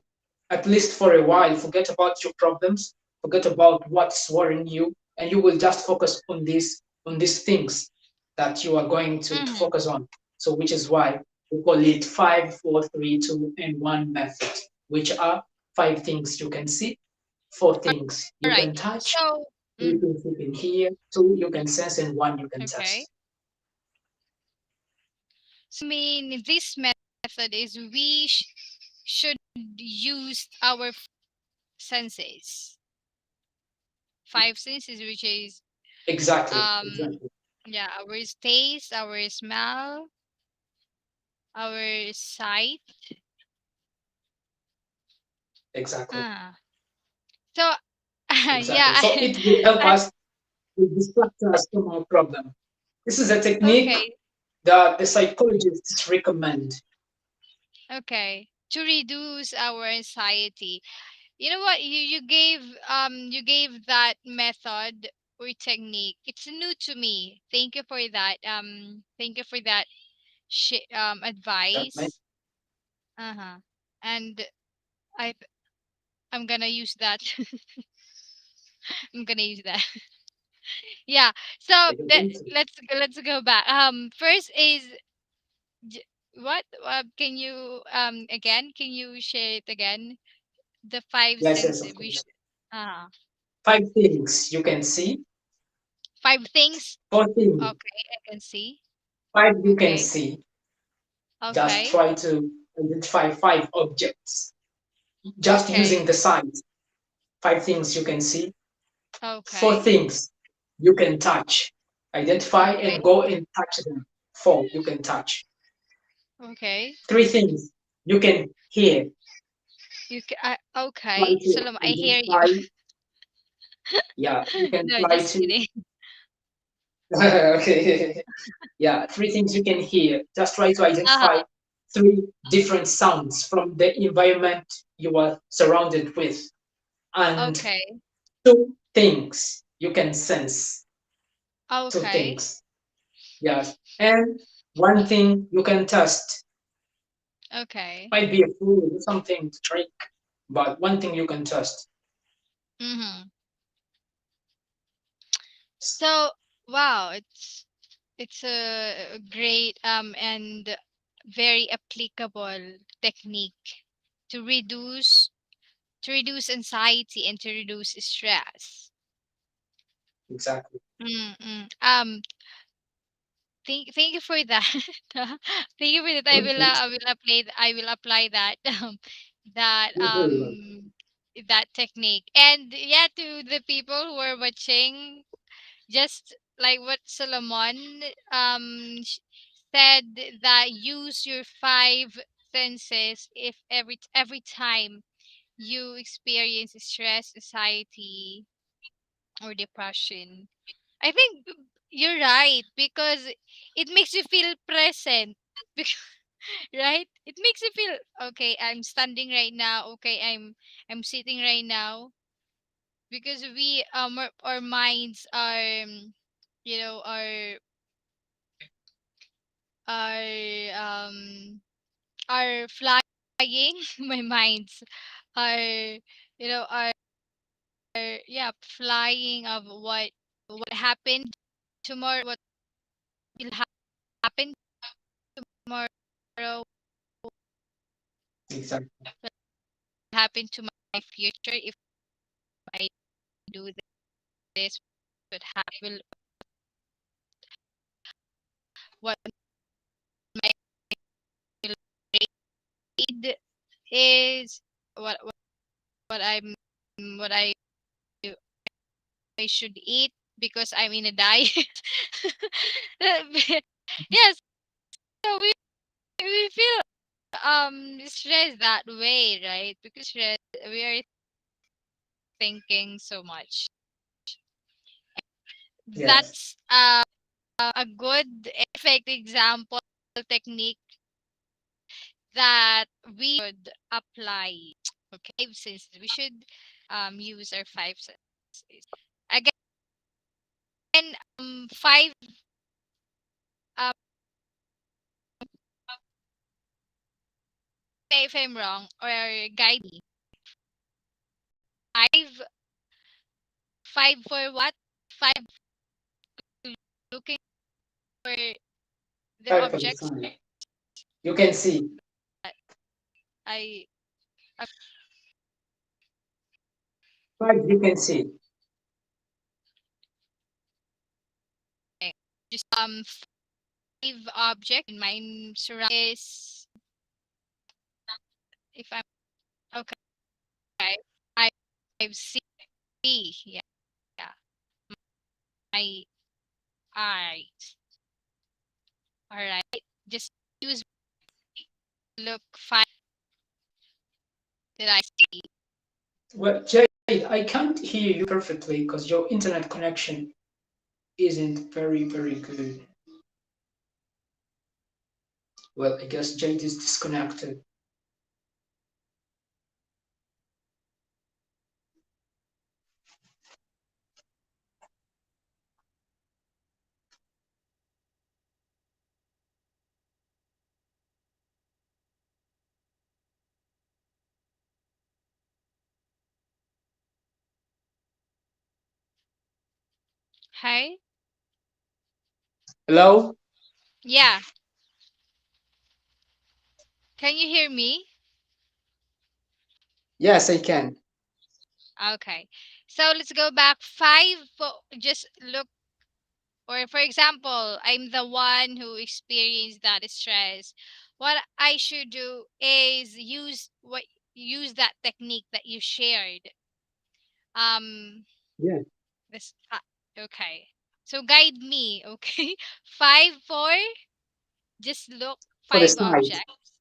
at least for a while, forget about your problems, forget about what's worrying you, and you will just focus on these things that you are going to Mm-hmm. focus on. So which is why we call it 5, 4, 3, 2, and 1 method, which are 5 things you can see, four things All you right. can touch, So, three mhm. things you can hear, 2 you can sense, and 1 you can Okay. test. So, I mean, this method is we should use our senses, five senses, which is Exactly, um, exactly, yeah, our taste, our smell, our sight. exactly. Ah, so Exactly. yeah, So it will help I, us, will distract us from our problem. This is a technique okay, that the psychologists recommend. okay, to reduce our anxiety. You know what? You gave that method or technique. It's new to me. Thank you for that. Thank you for that That might advice. Uh-huh. And I I'm gonna use that. I'm gonna use that. Yeah. So I don't think so. let's go back. First is what? Can you again? Can you share it again? The five Yes, yes, of senses we course. should. Uh, Five things you can see. five things. Four things. Okay, I can see. Five you can Okay. see. Just Okay. try to identify five objects. Just using Okay. the sight. Five things you can see. Four Okay. things you can touch. Identify and Okay. go and touch them. Four you can touch. Okay. Three things you can hear. Try Okay. to Salam, I hear you. identify. Yeah, you can No, try just to. kidding. Okay. Yeah, three things you can hear. Just try to identify Uh-huh. three different sounds from the environment you are surrounded with. And Okay. two things you can sense. Two Okay. things. Yes. And one thing you can test. Okay. Might be a food or something to drink, but one thing you can test. Mm-hmm. So, wow, it's a great and very applicable technique to reduce anxiety and to reduce stress. Exactly. Mm-mm. Thank you for that. Thank you for that. Okay. I will apply that that You're very welcome. that technique. And yeah, to the people who are watching, just like what Solomon said, that use your five senses if every time you experience stress, anxiety, or depression. I think you're right because it makes you feel present. Right? It makes you feel okay. I'm standing right now. Okay, I'm sitting right now because we our minds are you know are are flying. My minds are are yeah flying of what happened tomorrow, what will happen tomorrow, Exactly. happen to my future if I do this, what will what my grade is, what I'm what I should eat because I'm in a diet. Yes, so we feel stressed that way, right? Because stress, we are thinking so much. Yes. That's a good effect example technique that we should apply. Okay, since we should use our five senses. Again, five um if I'm wrong or guide me. Five five for what? Five looking for the Five for the objects sun. You can see. that I Five you can see. okay. Just five object in my surround is if I'm okay. I see. Yeah, yeah. My eyes. All right. Just use look five that I see. Well, Jay, I can't hear you perfectly because your internet connection isn't very, very good. Well, I guess Jade is disconnected. Hi. Hello? Yeah. Can you hear me? Yes, I can. Okay. So let's go back five. Just look, or for example, I'm the one who experienced that stress. What I should do is use that technique that you shared. Um, Yeah. this okay. So guide me, okay? Five, four. Just look For the five slide. objects.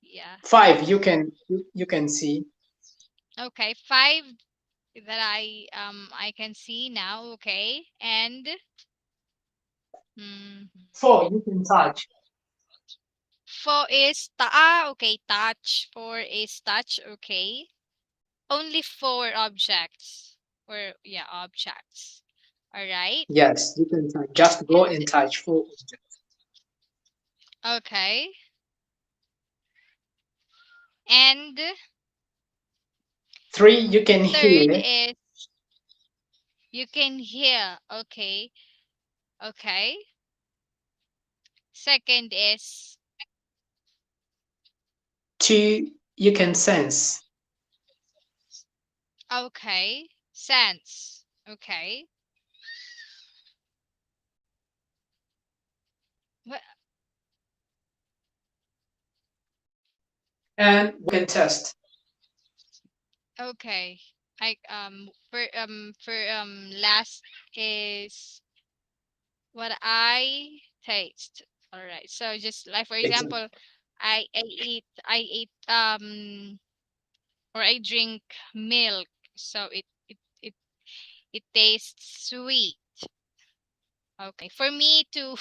Yeah. 5, you can see. Okay. Five that I can see now. Okay. And mm, 4, you can touch. four is okay, touch. Four is touch. Okay. Only four objects. Or yeah, objects. All right. Yes, you can touch. Just go And and touch 4 objects. okay. And 3, you can third hear. is you can hear. Okay. Okay. Second is 2, you can sense. okay. Sense. Okay. What? And we can test. Okay. I for last is what I taste. All right. So just like for Exactly. example, I eat or I drink milk. So it tastes sweet. Okay. For me to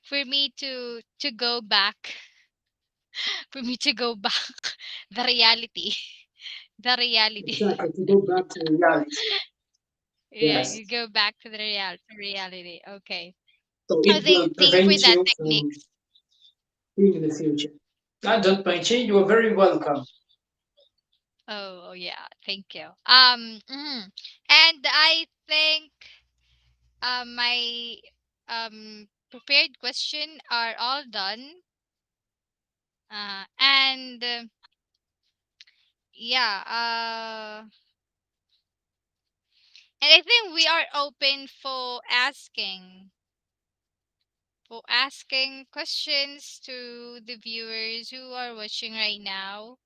for me to go back for me to go back the reality. The reality. Exactly. To go back to reality. Yeah, you Yes. go back to the reality. Okay. So Oh, it will thank you for prevent that you from techniques. being in the future. Don't mind you. You are very welcome. Oh, yeah, thank you. And I think my prepared question are all done. And yeah, and I think we are open for asking questions to the viewers who are watching right now.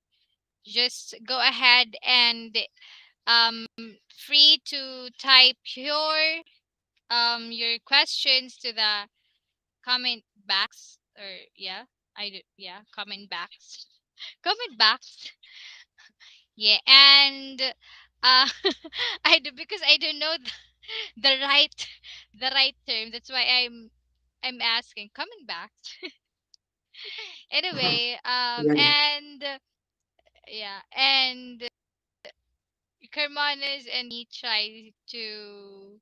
Just go ahead and um free to type your questions to the comment box, or yeah, comment box. Comment box. Yeah, and because I don't know the right the right term. That's why I'm asking comment box. Anyway, Yeah. and yeah, and Carmonas and me try to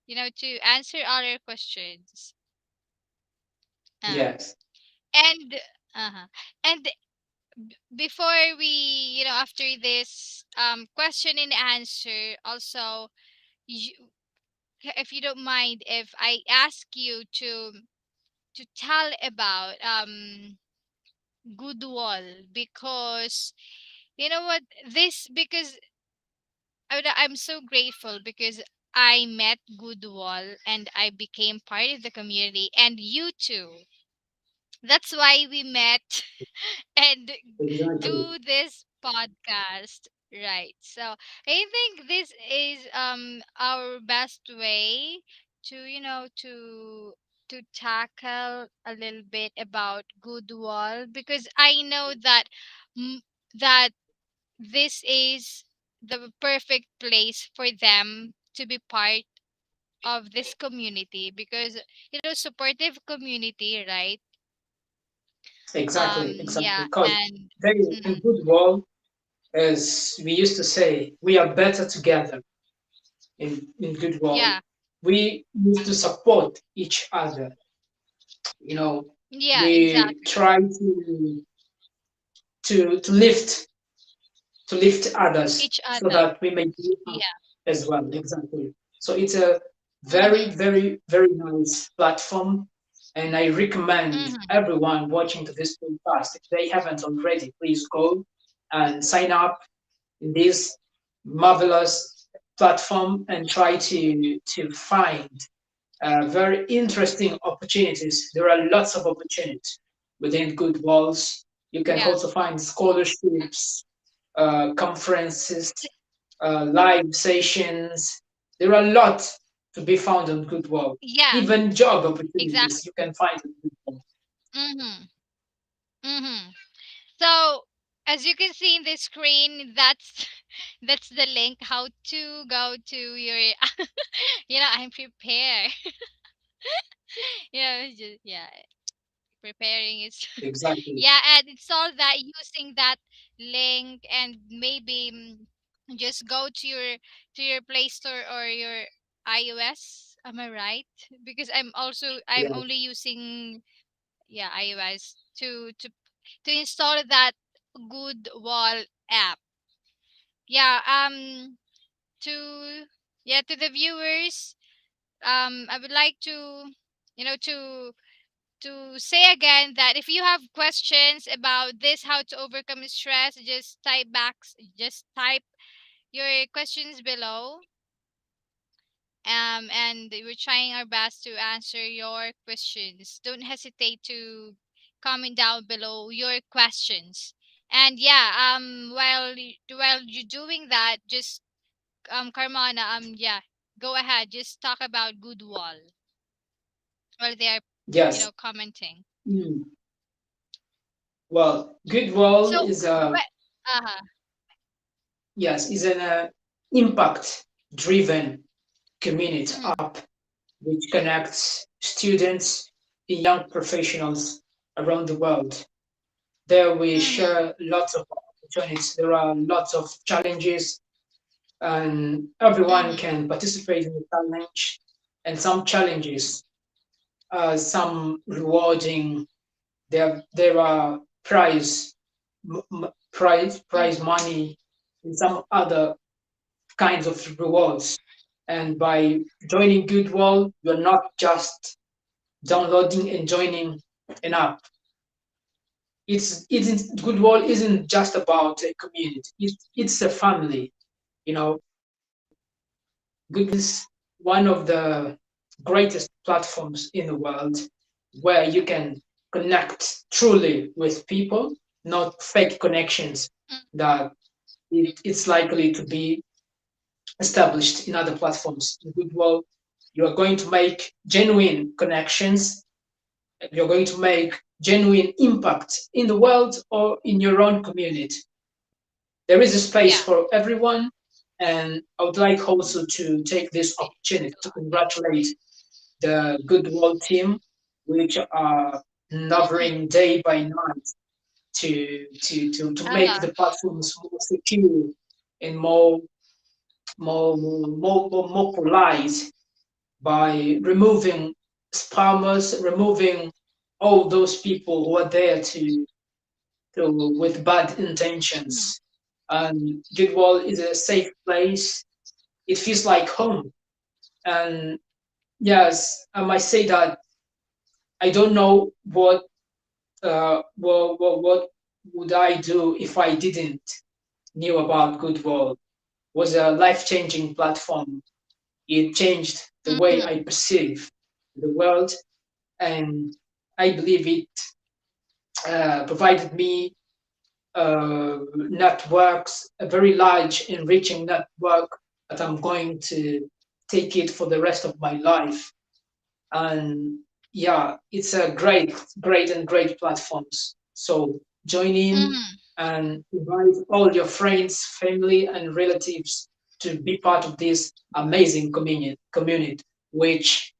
to answer all your questions. Um Yes. and uh-huh. And before we after this question and answer also, you, if you don't mind, if I ask you to tell about good wall, because you know what this because I'm so grateful because I met Goodwall and I became part of the community, and you too. That's why we met and Exactly. do this podcast, right? So I think this is our best way to to tackle a little bit about Goodwall, because I know that mm, that this is the perfect place for them to be part of this community, because supportive community, right? Exactly. Exactly. Yeah, Because and they in mhm, good world, as we used to say, we are better together in good world. yeah, We used to support each other. You know, yeah, we exactly. try to lift others Each so other. that we may be Yeah, as well. Exactly. So it's a very, Mm-hmm. very, very nice platform. And I recommend Mm-hmm. everyone watching to this podcast, if they haven't already, please go and sign up in this marvelous platform and try to find very interesting opportunities. There are lots of opportunities within Good Walls. You can Yeah. also find scholarships, conferences, live sessions. There are a lot to be found on Good Wall. Yeah. Even job Exactly. opportunities you can find on Good Wall. Mm-hmm. Mm-hmm. So as you can see in the screen, that's that's the link how to go to your I'm prepared. Yeah, preparing is Exactly. yeah, and it's all that using that link, and maybe just go to your Play Store or your iOS. Am I right? Because I'm Yeah. only using, yeah, iOS to install that good wall app. Yeah, to yeah, to the viewers, I would like to, you know, to say again that if you have questions about this, how to overcome stress, just type your questions below. And we're trying our best to answer your questions. Don't hesitate to comment down below your questions. And yeah, while you're doing that, just Carmona, yeah, go ahead, just talk about good wall while they are, Yes. commenting. Mm. Well, Good Wall So is a what? Uh-huh. yes is an impact driven community Mm-hmm. app which connects students and young professionals around the world. There we Mm-hmm. share lots of opportunities. There are lots of challenges, and everyone Mm-hmm. can participate in the challenge. And some challenges, some rewarding. There are prize Mm-hmm. money, and some other kinds of rewards. And by joining Goodwall, you're not just downloading and joining an app. Goodwall isn't just about a community. It's a family. You know, Goodwall is one of the greatest platforms in the world where you can connect truly with people, not fake connections that it's likely to be established in other platforms. In Goodwall, you are going to make genuine connections. You're going to make genuine impact in the world or in your own community. There is a space Yeah. for everyone. And I would like also to take this opportunity to congratulate the Goodwill team, which are Mm-hmm. laboring day by night to make Uh-huh. the platforms more secure and more polite by removing spammers, removing all those people who are there with bad Mm-hmm. intentions. And Goodwall is a safe place. It feels like home. And yes, I might say that I don't know what would I do if I didn't knew about Goodwall. It was a life-changing platform. It changed the way Mm-hmm. I perceive the world, and I believe it provided me networks, a very large, enriching network that I'm going to take it for the rest of my life. And yeah, it's a great platforms. So join in Mm-hmm. and invite all your friends, family, and relatives to be part of this amazing community, which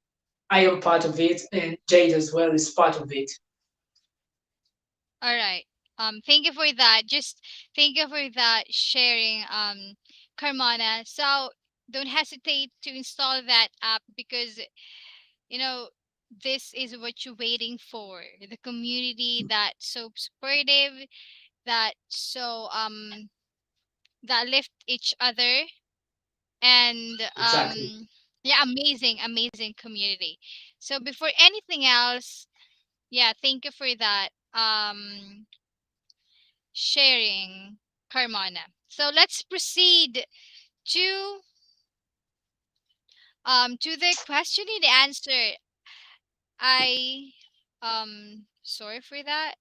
I am part of it, and Jade as well is part of it. All right. Thank you for that. Just thank you for that sharing, Carmona. So don't hesitate to install that app because you know this is what you're waiting for. The community that's so supportive, that so that lift each other, And Exactly. yeah, amazing, amazing community. So before anything else, yeah, thank you for that sharing, Carmona. So let's proceed to to the question and answer. I sorry for that.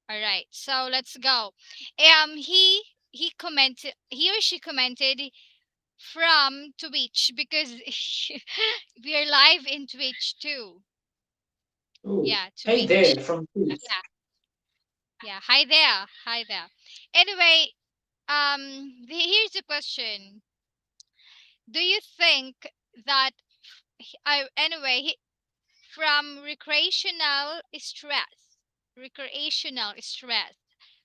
All right, so let's go. He commented, he or she commented from Twitch because we are live in Twitch too. Oh, Yeah, hey Twitch. there from Greece. Yeah, yeah. Hi there. Hi there. Anyway, here's the question. Do you think that from recreational stress.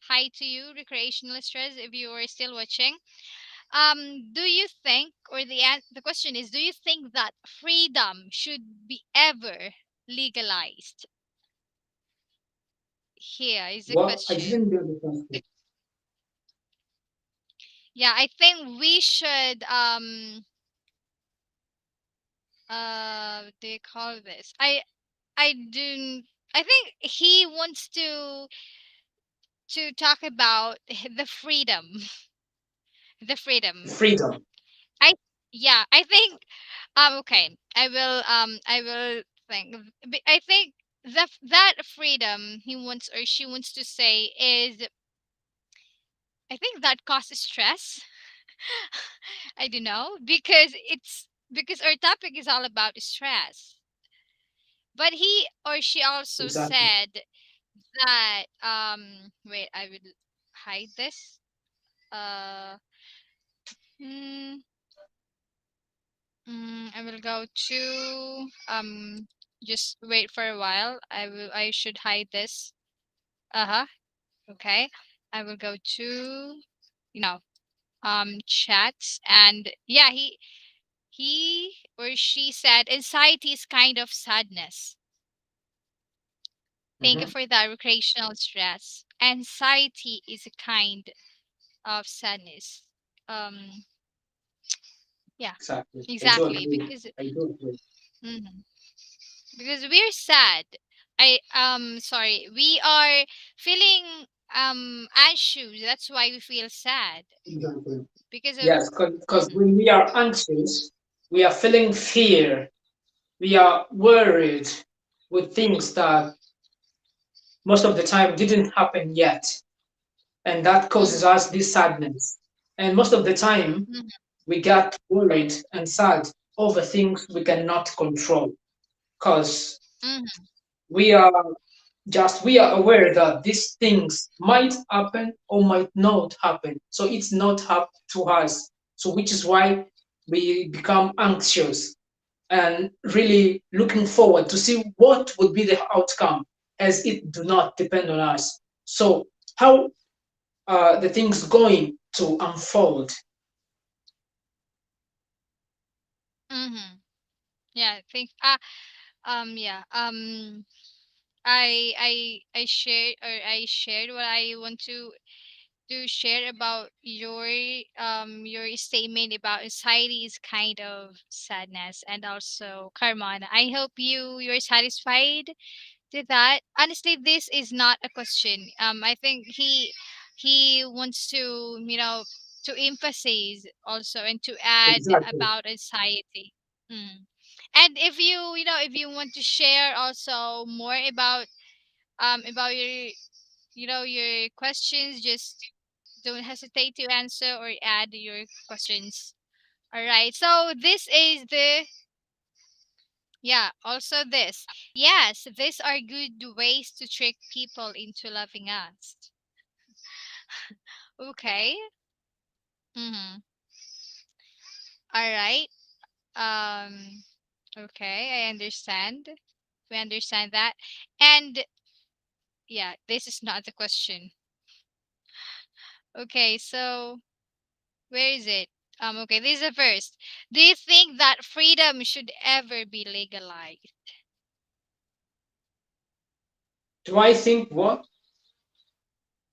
Hi to you, recreational stress, if you are still watching. Do you think, or the question is, do you think that freedom should be ever legalized? Here is the What? I question. didn't get the question. Yeah, I think we should what do you call this? I do I think he wants to talk about the freedom. The freedom. Freedom. I yeah, I think okay. I will think. I think that freedom he wants or she wants to say is, I think that causes stress. I don't know because our topic is all about stress. But he or she also Exactly. said that wait, I will hide this. Uh hmm, I will go to just wait for a while. I should hide this. Uh-huh. Okay. I will go to chats, and yeah, he or she said anxiety is kind of sadness. Thank you Hmm. for that, recreational stress. Anxiety is a kind of sadness. Um yeah, Exactly. I do exactly, agree. I do agree. mhm, because we're sad. Sorry, we are feeling anxious. That's why we feel sad Exactly. because of Yes, because mhm, when we are anxious, we are feeling fear. We are worried with things that most of the time didn't happen yet. And that causes mhm, us this sadness. And most of the time, mhm, we get worried and sad over things we cannot control because mhm, we are we are aware that these things might happen or might not happen. So it's not up to us. So which is why we become anxious and really looking forward to see what would be the outcome as it do not depend on us. So how the things going to unfold? mhm. Yeah, think yeah I shared, or I shared what I want to share about your statement about anxiety is kind of sadness, and also Carmona. I hope you're satisfied to that. Honestly, this is not a question. I think he wants to to emphasize also and to add Exactly. about anxiety. Mm. And if if you want to share also more about your questions, just don't hesitate to answer or add your questions. All right. So this is the yeah, also this. Yes, these are good ways to trick people into loving us. Okay. Mm-hmm. All right. Um okay, I understand. We understand that. And yeah, this is not the question. Okay, so where is it? Okay, this is the first. Do you think that freedom should ever be legalized? Do I think what?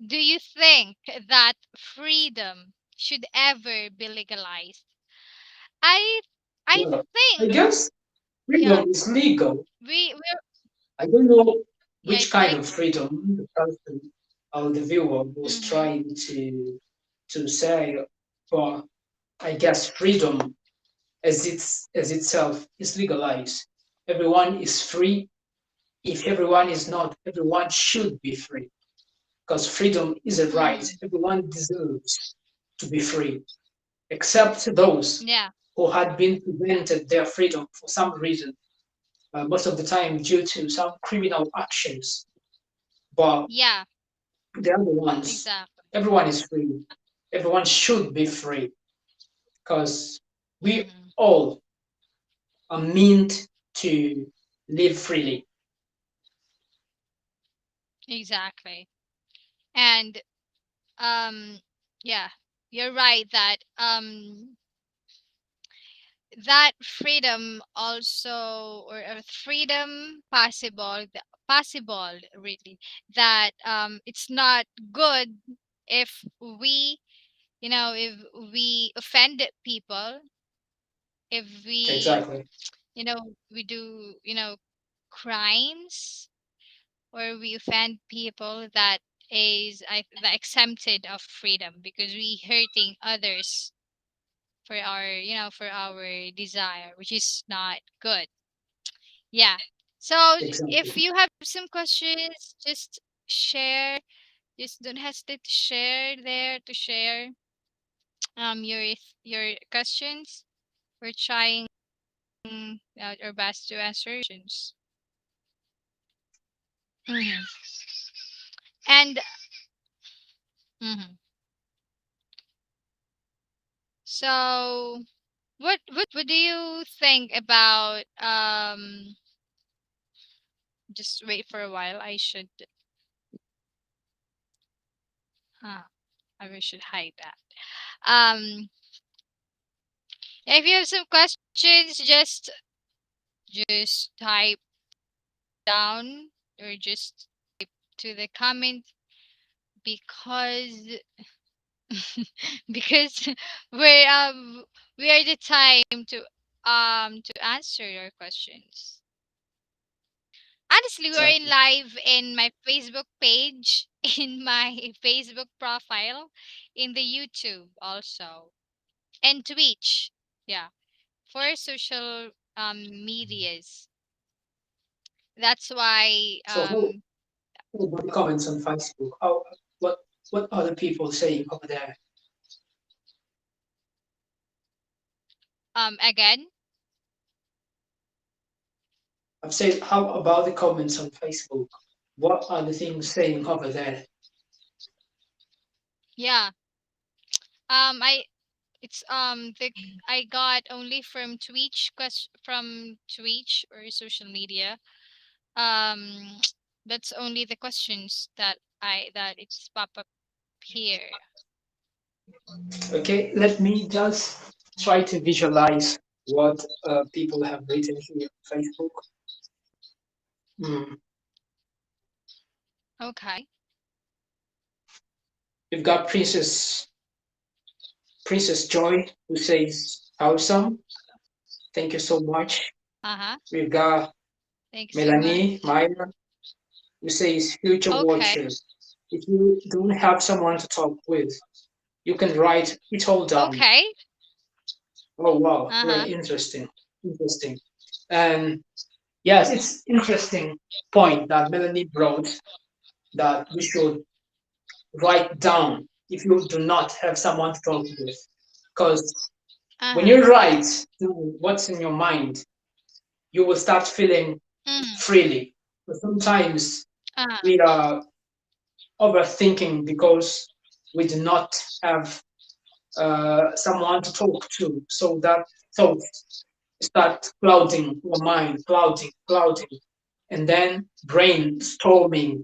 Do you think that freedom should ever be legalized. I I Well, I think, guess yeah, freedom is legal. we're, I don't know yeah, which it's kind like, of freedom the person or the viewer was mm-hmm, trying to say, but I guess freedom as itself is legalized. Everyone is free. If everyone is not, everyone should be free because freedom is a right. mm-hmm, Everyone deserves to be free, except those yeah, who had been prevented their freedom for some reason, most of the time due to some criminal actions. But yeah, the other ones, exactly. everyone is free. Everyone should be free because we Mm-hmm, all are meant to live freely. exactly. And yeah, you're right that that freedom also, or a freedom possible, possible really, that it's not good if we, if we offend people, if we, Exactly. we do, crimes, or we offend people, that is the exempted of freedom, because we hurting others for our, for our desire, which is not good. Yeah. So if Exactly. you have some questions, just share. Just don't hesitate to share there, to share your questions. We're trying our best to answer questions. Hmm. And mhm. So what do you think about just wait for a while. I should uh, I should hide that. If you have some questions, just type down, or just to the comment, because because we're we are the time to answer your questions. Honestly, we're in Exactly. live in my Facebook page, in my Facebook profile, in the YouTube also, and Twitch. Yeah, for social medias. That's why So how about the comments on Facebook? What what other people saying over there? again, I've said how about the comments on Facebook? What are the things saying over there? yeah. I it's the I got only from Twitch, from Twitch or social media. Um, that's only the questions that it's pop up here. Okay, let me just try to visualize what people have written here on Facebook. Mm. Okay. We've got Princess Joy who says awesome. Thank you so much. Uh huh. We've got Thanks so Melanie much. Meyer who says future Okay. watcher. If you don't have someone to talk with, you can write it all down. Okay. Oh wow, Uh huh. very interesting. Interesting. And yes, it's interesting point that Melanie brought that we should write down if you do not have someone to talk with. Because Uh when huh. you write what's in your mind, you will start feeling Mm. freely. But sometimes Uh huh. we are overthinking because we do not have someone to talk to. So that thoughts start clouding our mind, clouding, and then brainstorming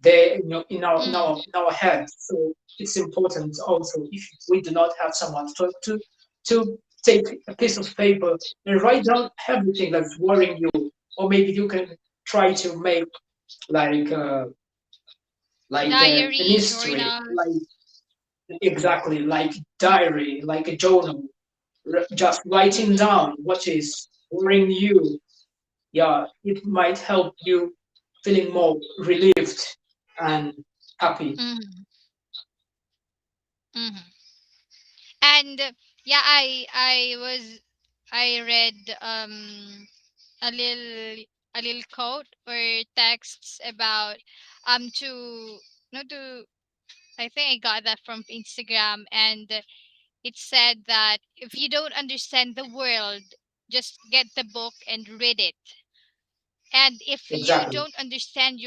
there Mm. in our head. So it's important also if we do not have someone to talk to take a piece of paper and write down everything that's worrying you, or maybe you can try to make like uh, an Diary, history, like journals. exactly like diary, like a journal, just writing Mm-hmm. down what is worrying you. Yeah, it might help you feeling more relieved and happy. Mm-hmm. Mm-hmm. And yeah, I read a little quote or texts about to no to I think I got that from Instagram, and it said that if you don't understand the world, just get the book and read it. And Exactly, if you don't understand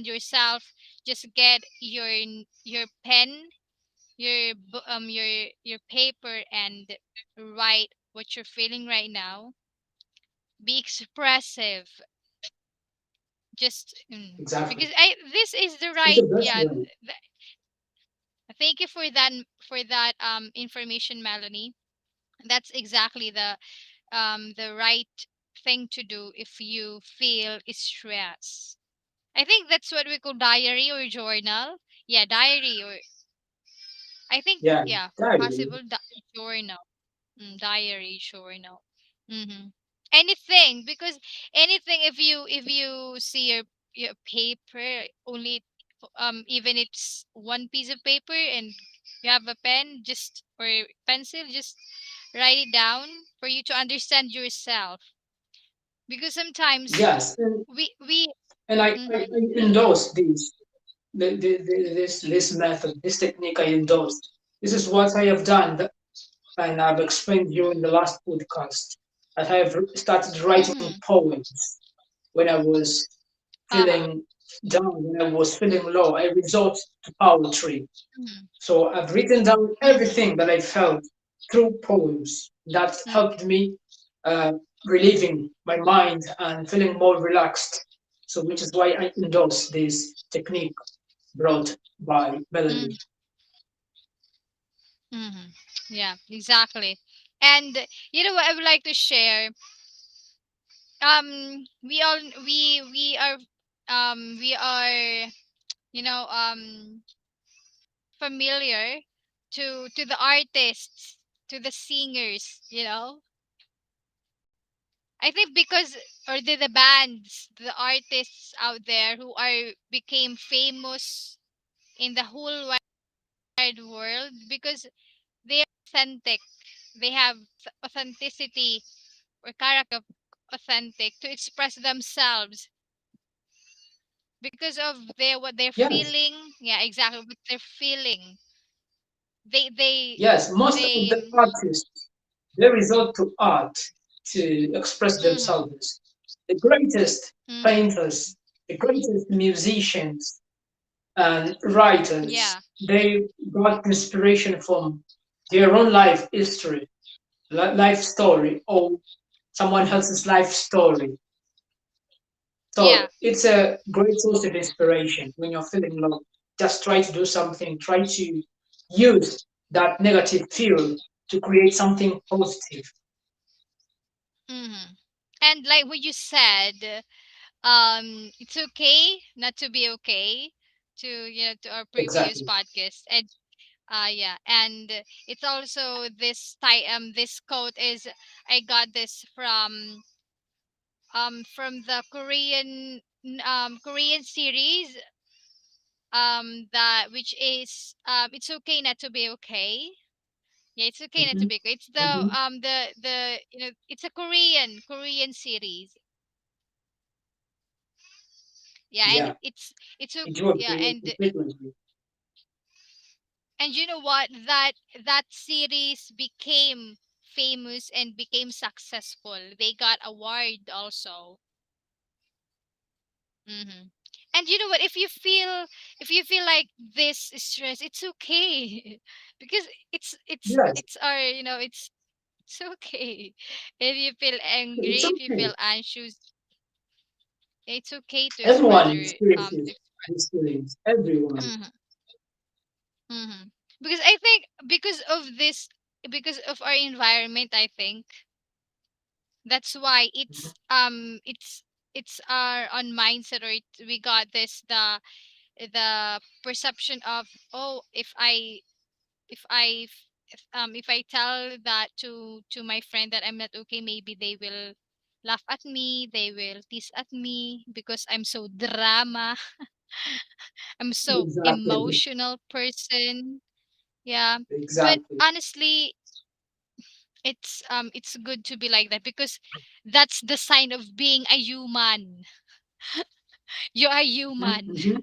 yourself, just get your pen, your paper, and write what you're feeling right now. Be expressive. Just exactly. because I this is the It's right, the best yeah. way. Thank you for that information, Melanie. That's exactly the right thing to do if you feel stress. I think that's what we call diary or journal. Yeah, diary, or I think, Yeah, yeah, diary. possible journal. Diary, journal. Mm-hmm. Anything, because anything, if you see your paper only, even it's one piece of paper and you have a pen, just or pencil, just write it down for you to understand yourself. Because sometimes Yes, we and mm-hmm, I endorse this method, this technique. I endorse. This is what I have done, and I've explained during the last podcast. I have started writing mm-hmm, poems when I was uh-huh, feeling down, when I was feeling low. I resort to poetry. mm-hmm, So I've written down mm-hmm, everything that I felt through poems. That mm-hmm, helped me uh, relieving my mind and feeling more relaxed. So, which is why I endorse this technique brought by Melanie. mm-hmm. Yeah, exactly. And you know what I would like to share, we all we are, you know, familiar to the artists, to the singers, I think because, or the bands, the artists out there who are became famous in the whole wide world because they're authentic. They have authenticity or character of authentic to express themselves because of what they're Yes, feeling. Yeah, exactly what they're feeling. They they yes, most of they. the artists they resort to art to express Mhm. themselves. The greatest Mhm. painters, the greatest musicians, and writers, Yeah. they got inspiration from their own life history, life story, or someone else's life story. Yeah. So it's a great source of inspiration when you're feeling low. Just try to do something, try to use that negative feel to create something positive. Mhm. And like what you said, it's okay not to be okay, to our previous Exactly. podcast. And yeah, and it's also this quote is, I got this from the Korean series, that which is, it's okay not to be okay. Yeah, it's okay not to Hmm. be okay. It's Hmm. the it's a Korean series. Yeah, and Yeah, it's I okay. do Yeah, agree completely with you. and you know what, that series became famous and became successful. They got award also. Hmm. And you know what, if you feel like this is stress, it's okay. Because Yes, it's our, it's okay. If you feel it's angry, if you okay. feel anxious, it's okay to express Everyone your experiences these feelings. Everyone. Mhm, mhm. Because I think because of our environment, I think that's why it's our on mindset, or we got this, the perception of, oh, if I tell that to my friend that I'm not okay, maybe they will laugh at me, they will tease at me because I'm so drama. I'm so Exactly. emotional person. Yeah. But Exactly. honestly, it's good to be like that because that's the sign of being a human. You are human. Mhm.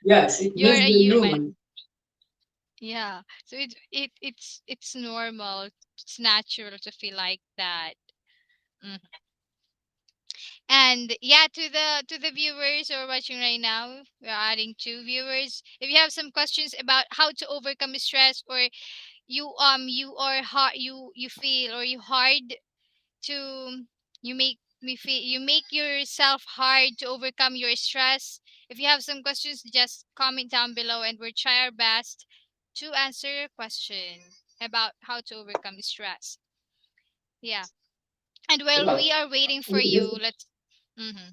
Yes, it You're means a you're human. human. Yeah. So it's normal. It's natural to feel like that. Mhm. And yeah, to the viewers who are watching right now, we're adding two viewers. If you have some questions about how to overcome stress, or you are hard, you feel, or you hard to, you make yourself hard to overcome your stress. If you have some questions, just comment down below and we'll try our best to answer your question about how to overcome stress. Yeah. And while Well, we are waiting for this you, let's. Mm-hmm.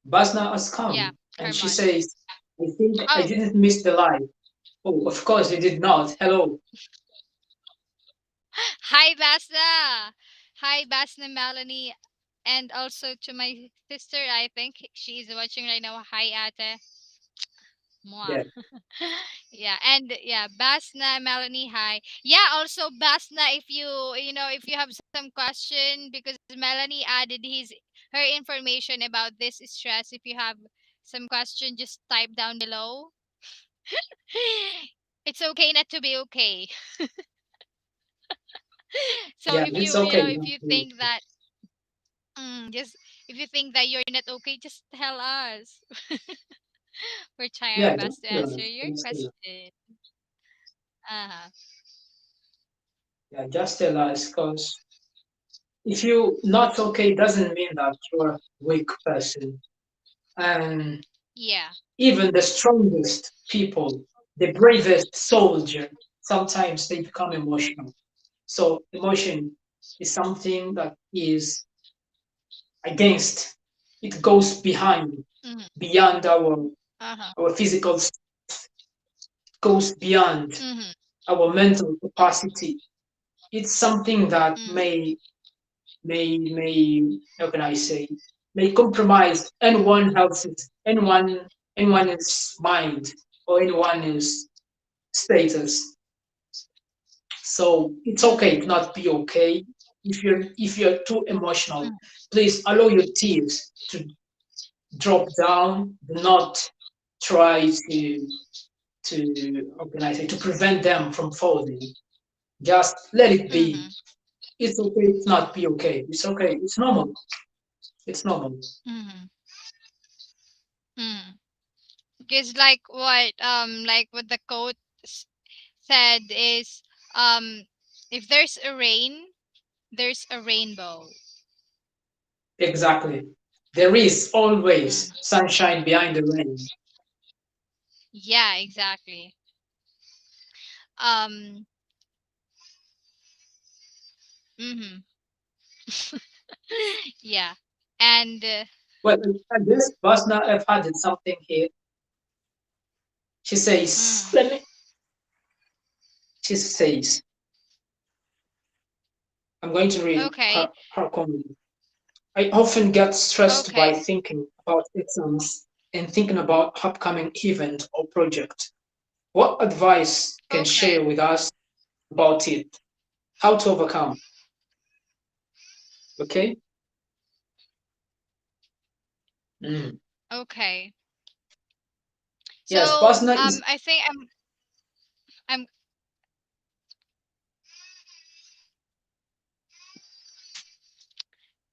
Basna has Yeah, come and she Carmona. says, I think I Oh, didn't miss the live. Oh, of course you did not. Hello. hi Basna. Hi Basna Melanie. And also to my sister, I think she's watching right now. Hi Ate. Mwah. Yeah. Yeah, and yeah, Basna, Melanie, hi. Yeah, also Basna, if if you have some question, because Melanie added her information about this stress. If you have some question, just type down below. It's okay not to be okay. So Yeah, if it's you okay. if you think that, just if you think that you're not okay, just tell us. We're trying our Yeah, just best to tell answer us. your Just tell us. question. Uh-huh. Yeah, just tell us because if you not okay doesn't mean that you're a weak person. And Yeah. even the strongest people, the bravest soldier, sometimes they become emotional. So emotion is something that is against. It goes Mm-hmm. beyond Uh-huh. our physical, goes beyond Mm-hmm. our mental capacity. It's something that Mm-hmm. may how can I say may compromise anyone's mind or anyone's status. So it's okay Mm-hmm. to not be okay. If you're too emotional, Mm-hmm. please allow your tears to drop down. Do not try to how can I say to prevent them from falling. Just let it be. Mm-hmm. It's okay to not be okay. It's okay. It's normal. It's normal. Mm-hmm. Mm-hmm. Because like what the quote s- said is, if there's a rain, there's a rainbow. Exactly. There is always Mm-hmm. sunshine behind the rain. Yeah, exactly. Um. Mm-hmm. Yeah. And Well, I guess Basna have added something here. She says, mm-hmm. let me, she says, I'm going to read Okay. her comment. I often get stressed by Okay. thinking about exams and thinking about upcoming event or project. What advice can Okay. share with us about it? How to overcome? Okay. Mm. Okay. Yes, So Basna is I think I'm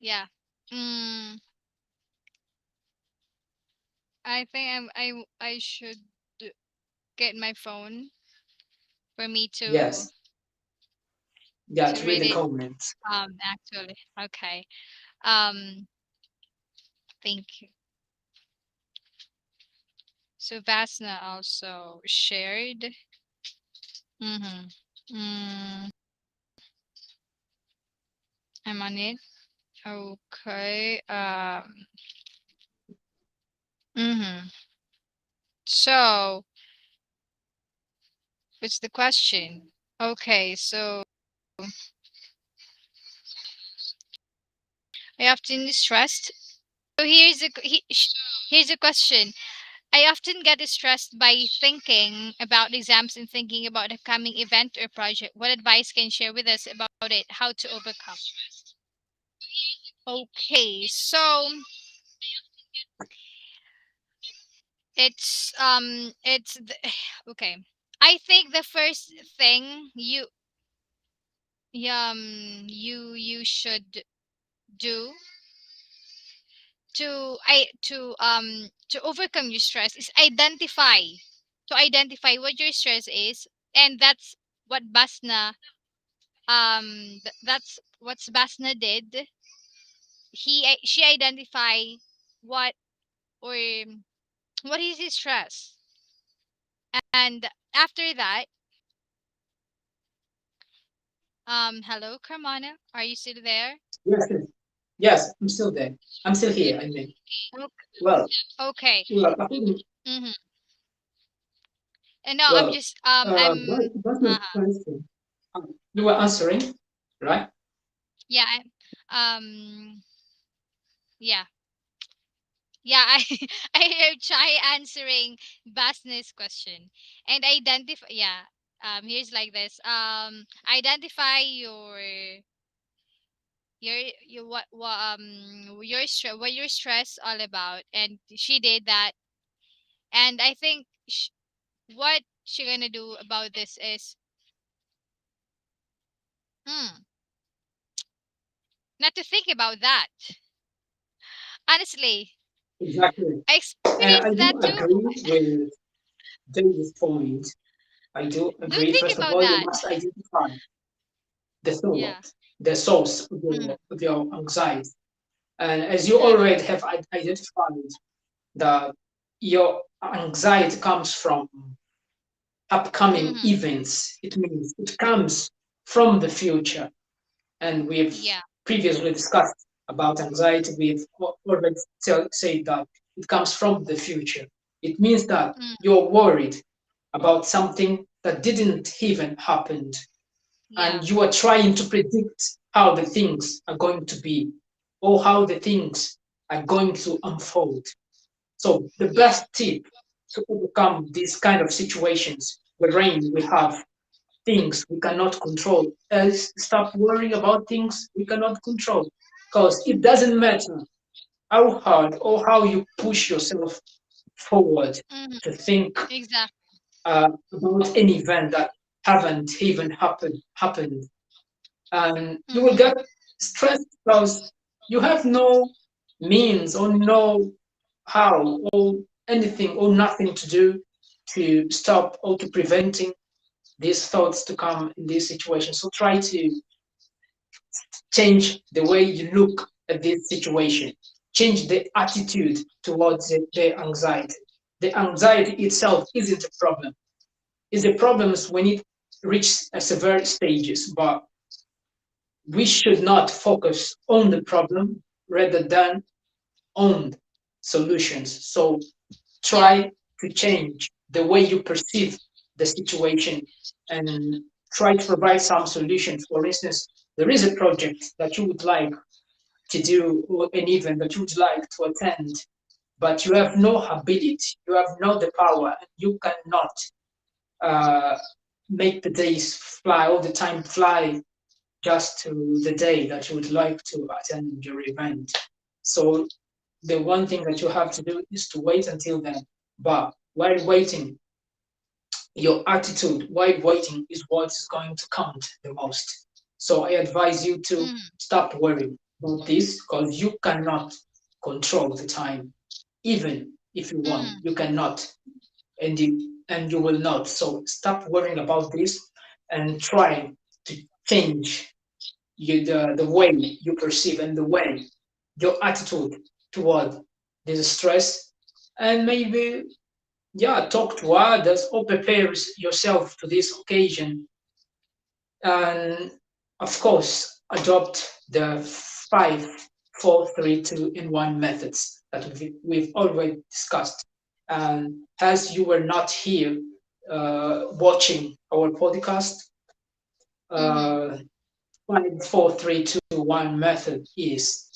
yeah. Mm, I think I should get my phone for me yes. Yeah, to to read read the it. comments. Actually, okay. Um, thank you. So Vasna also shared. Mm-hmm. Mm, I'm on it. Okay. Mm-hmm. So, what's the question? Okay, so I often stressed. So here's a question. I often get stressed by thinking about exams and thinking about upcoming event or project. What advice can you share with us about it? How to overcome? Okay, so okay. I think the first thing you should do to overcome your stress is identify what your stress is, and that's what that's what Basna did. She identify what or what is his stress, and after that, hello Carmona, are you still there? Yes, yes, yes, I'm still there. I'm still here. I mean, Ok- well, okay. according, Mm-hmm. And no, I'm well, just that's my uh-huh. question. You were answering, right? Yeah, yeah. Yeah, I I try answering Basna's question and identify. Yeah, here's like this. Identify your what your stress all about, and she did that. And I think what she gonna do about this is, hmm, not to think about that. Honestly, Exactly. I And I experienced do that too. agree with David's point. I do Don't agree. think First of about all, you that. must identify the Yeah. thought, the source Mm, of your anxiety. And as you mm-hmm, already have identified that your anxiety comes from upcoming mm-hmm. events, it means it comes from the future. And we've Yeah. previously discussed about anxiety. We've already said that it comes from the future. It means that Mm, you're worried about something that didn't even happen, yeah. and you are trying to predict how the things are going to be or how the things are going to unfold. So the Yeah. best tip to overcome these kind of situations wherein we have things we cannot control is stop worrying about things we cannot control. Because it doesn't matter how hard or how you push yourself forward Mm-hmm. to think Exactly. about an event that haven't even happened, and you will Mm-hmm. get stressed because you have no means or no how or anything or nothing to do to stop or to preventing these thoughts to come in this situation. So try to change the way you look at this situation, change the attitude towards the anxiety. The anxiety itself isn't a problem. It's a problem when it reaches a severe stages, but we should not focus on the problem rather than on solutions. So Yeah. try to change the way you perceive the situation and try to provide some solutions. For instance, there is a project that you would like to do or an event that you would like to attend, but you have no ability, you have no the power, and you cannot uh, make the days fly, all the time fly just to the day that you would like to attend your event. So the one thing that you have to do is to wait until then. But while waiting, your attitude while waiting is what is going to count the most. So I advise you to Mm-hmm. stop worrying about this because you cannot control the time. Even if you want, Mm-hmm. you cannot, and you will not. So stop worrying about this and try to change the way you perceive and the way your attitude toward this stress, and maybe talk to others or prepare yourself to this occasion, and of course adopt the 5, 4, 3, 2 in 1 methods that we've already discussed. And as you were not here watching our podcast, Mhm. uh, 5 4 3 2 1 method is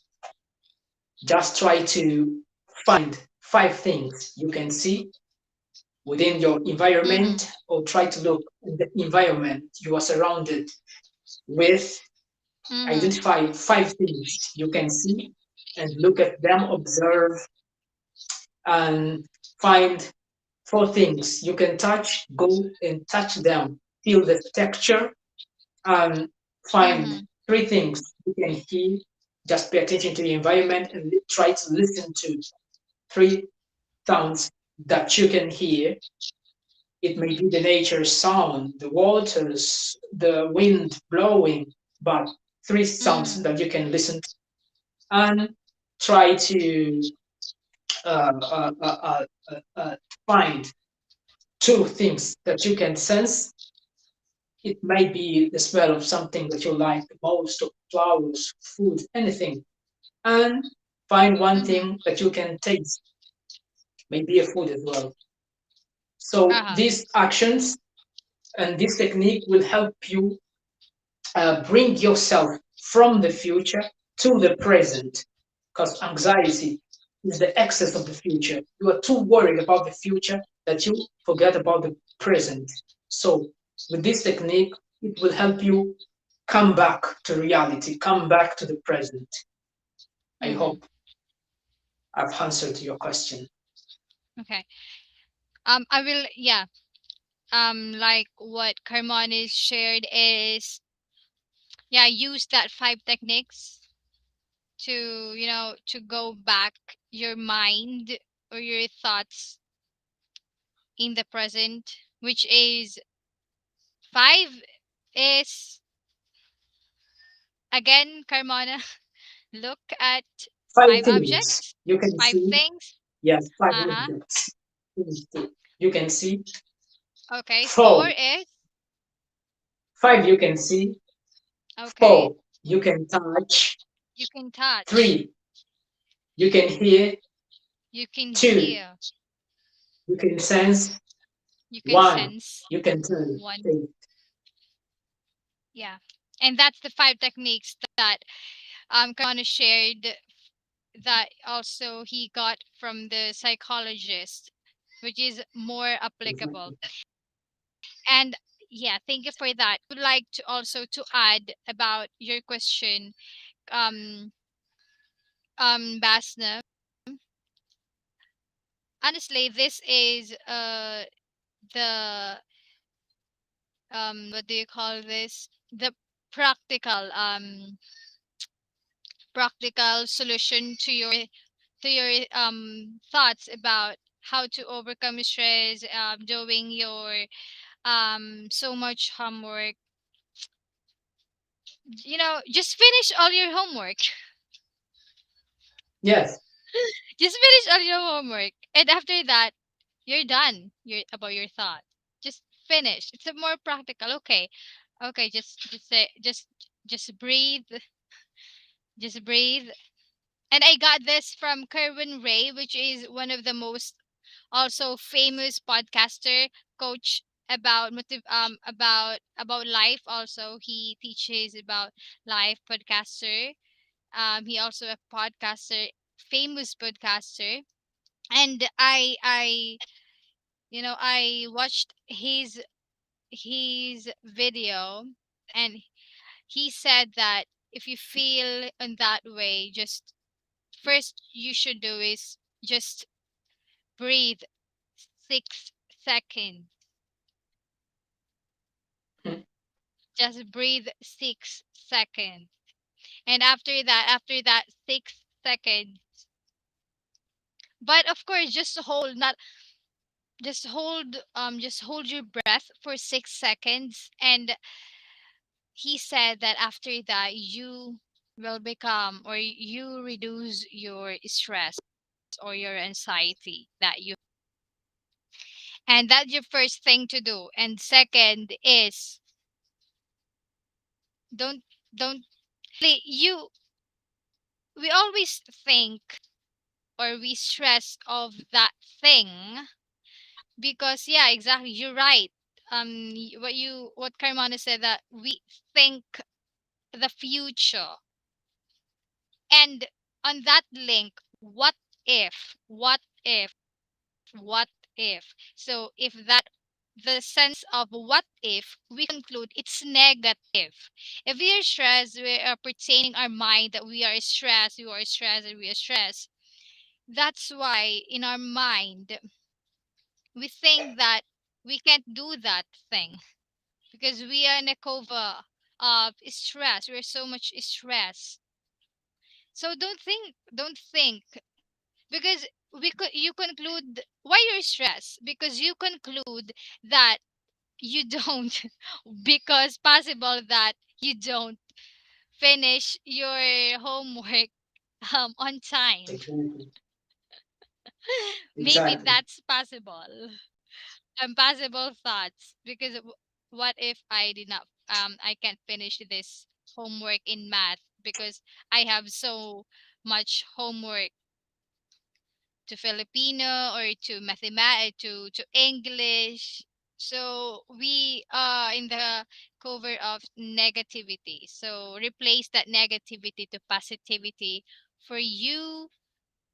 just try to find 5 things you can see within your Mhm. environment, or try to look in the environment you are surrounded with. Mhm. Identify 5 things you can see and look at them, observe, and find 4 things you can touch. Go and touch them, feel the texture, and find Mhm. 3 things you can hear. Just pay attention to the environment and try to listen to 3 sounds that you can hear. It may be the nature sound, the waters, the wind blowing, but 3 sounds Mhm. that you can listen to, and try to uh, uh, uh, uh, find 2 things that you can sense. It may be the smell of something that you like the most, of flowers, food, anything, and find one Mhm. thing that you can taste, maybe a food as well. So Uh-huh. these actions and this technique will help you bring yourself from the future to the present, because anxiety is the excess of the future. You are too worried about the future that you forget about the present. So with this technique, it will help you come back to reality, come back to the present. I Mhm. hope I've answered your question. Okay. I will, yeah. Like what Carmona shared is, yeah, use that 5 techniques to, to go back your mind or your thoughts in the present, which is 5 is, again, Carmona, look at Five 5 objects, things you can five see. things. Yes, five Uh-huh. objects you can see. Okay, 4 Four, is, five you can see. okay, 4 you can touch. you can touch, 3 you can hear. you can 2 hear, you can sense. you can 1 sense. you can turn. One, yeah. And that's the 5 techniques that Carmona shared, that also he got from the psychologist, which is more applicable. Exactly. And yeah, thank you for that. Would like to also to add about your question, um Basna. Honestly, this is the what do you call this? The practical practical solution to your thoughts about how to overcome stress, doing your so much homework. Just finish all your homework. Yes. Just finish all your homework, and after that, you're done. You're about your thought. Just finish. It's a more practical. Okay, okay. Just say just breathe. Just breathe. And I got this from Kerwin Ray, which is one of the most also famous podcaster, coach about about life. Also, he teaches about life, podcaster. He also a podcaster, famous podcaster. And I watched his video, and he said that if you feel in that way, just first you should do is just breathe 6 seconds. Hmm. Just breathe 6 seconds. And after that 6 seconds, but of course, just hold, not just hold your breath for 6 seconds. And he said that after that you will become, or you reduce your stress or your anxiety that you, and that's your first thing to do. And second is, don't you we always think or we stress of that thing because yeah, exactly, you're right. What Carmona said, that we think the future. And on that link, if what if, so if that, the sense of what if, we conclude it's negative. If we are stressed, we are pertaining our mind that we are stressed, we are stressed, and we are stressed. That's why in our mind we think that we can't do that thing because we are in a cover of stress. We're so much stress. So don't think because you conclude why you're stressed because you conclude that you don't because possible that you don't finish your homework on time. Exactly. Maybe Exactly. that's possible. Impossible thoughts because what if I did not I can't finish this homework in math because I have so much homework to Filipino or to mathematics, to English. So we are in the cover of negativity. So replace that negativity to positivity for you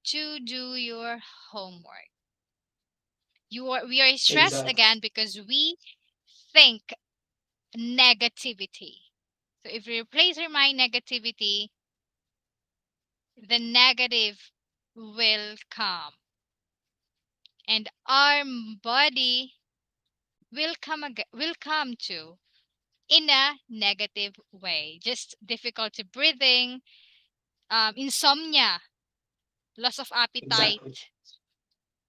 to do your homework. We are stressed Exactly. again because we think negativity. So if we replace our mind negativity, the negative will come and our body will come to in a negative way. Just difficulty breathing, insomnia, loss of Exactly. appetite.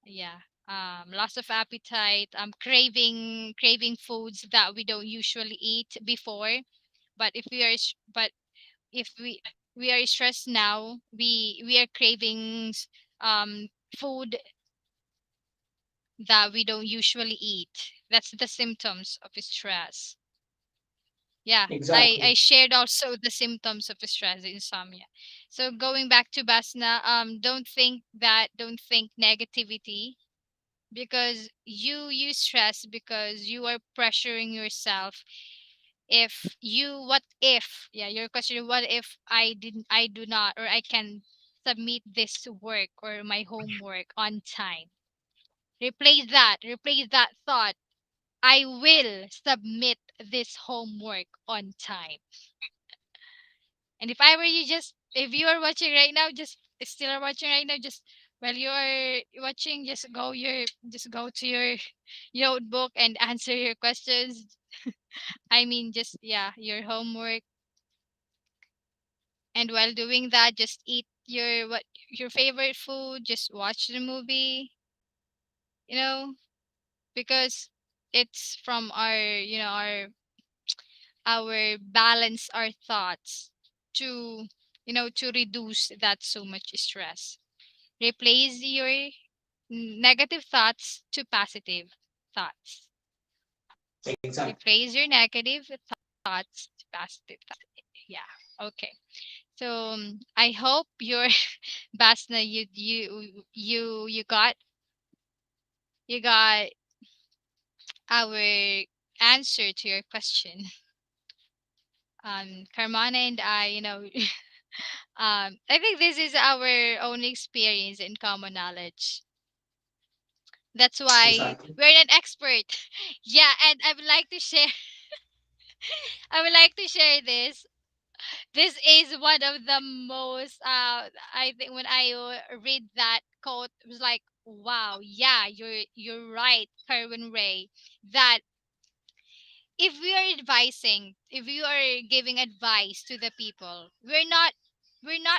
Yeah. Loss of appetite, craving foods that we don't usually eat before. But if we are stressed now, we are craving um food that we don't usually eat. That's the symptoms of stress. Yeah, I Exactly. shared also the symptoms of stress, insomnia. So going back to Basna, don't think negativity because you stress because you are pressuring yourself. If you what if yeah, your question, what if I do not, or I can submit this work or my homework on time. Replace that thought. I will submit this homework on time. And if I were you, just if you are watching right now, just still are watching right now, just while you are watching, just go to your notebook and answer your questions. I mean, just yeah, your homework. And while doing that, just eat your favorite food. Just watch the movie. You know, because it's from our balance our thoughts to to reduce that so much stress. Replace your negative thoughts to positive thoughts. Exactly. Replace your negative thoughts to positive thoughts. Yeah. Okay. So I hope your Basna, you got our answer to your question. Carmana and I, I think this is our own experience and common knowledge. That's why Exactly. we're an expert. Yeah, and I would like to share I would like to share this. This is one of the most I think when I read that quote, it was like, wow, yeah, you're right, Kerwin Ray, that if we are giving advice to the people, we're not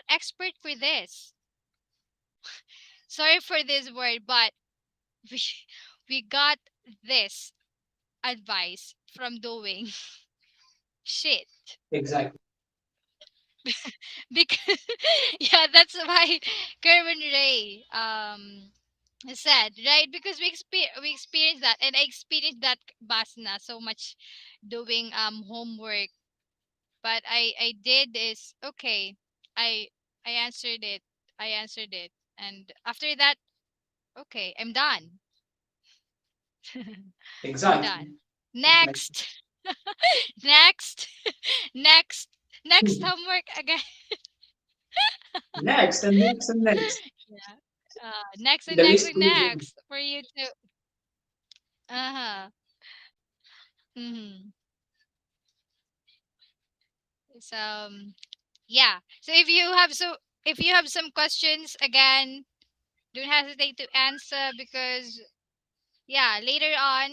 expert for this. Sorry for this word, but we, we got this advice from doing shit. Exactly. Because yeah, that's why Kerwin Ray said, right, because we experienced that, and I experienced that, Basna, so much doing homework. But I did is okay. I I answered it. I answered it. And after that, okay, I'm done. I'm Exactly. done. Exactly. Next. Next. Next. Next homework again. Next and next and next. Yeah. Next and The next list and goes on. next for you to. Uh-huh. Mm-hmm. So yeah. If you have some questions again, don't hesitate to answer because yeah, later on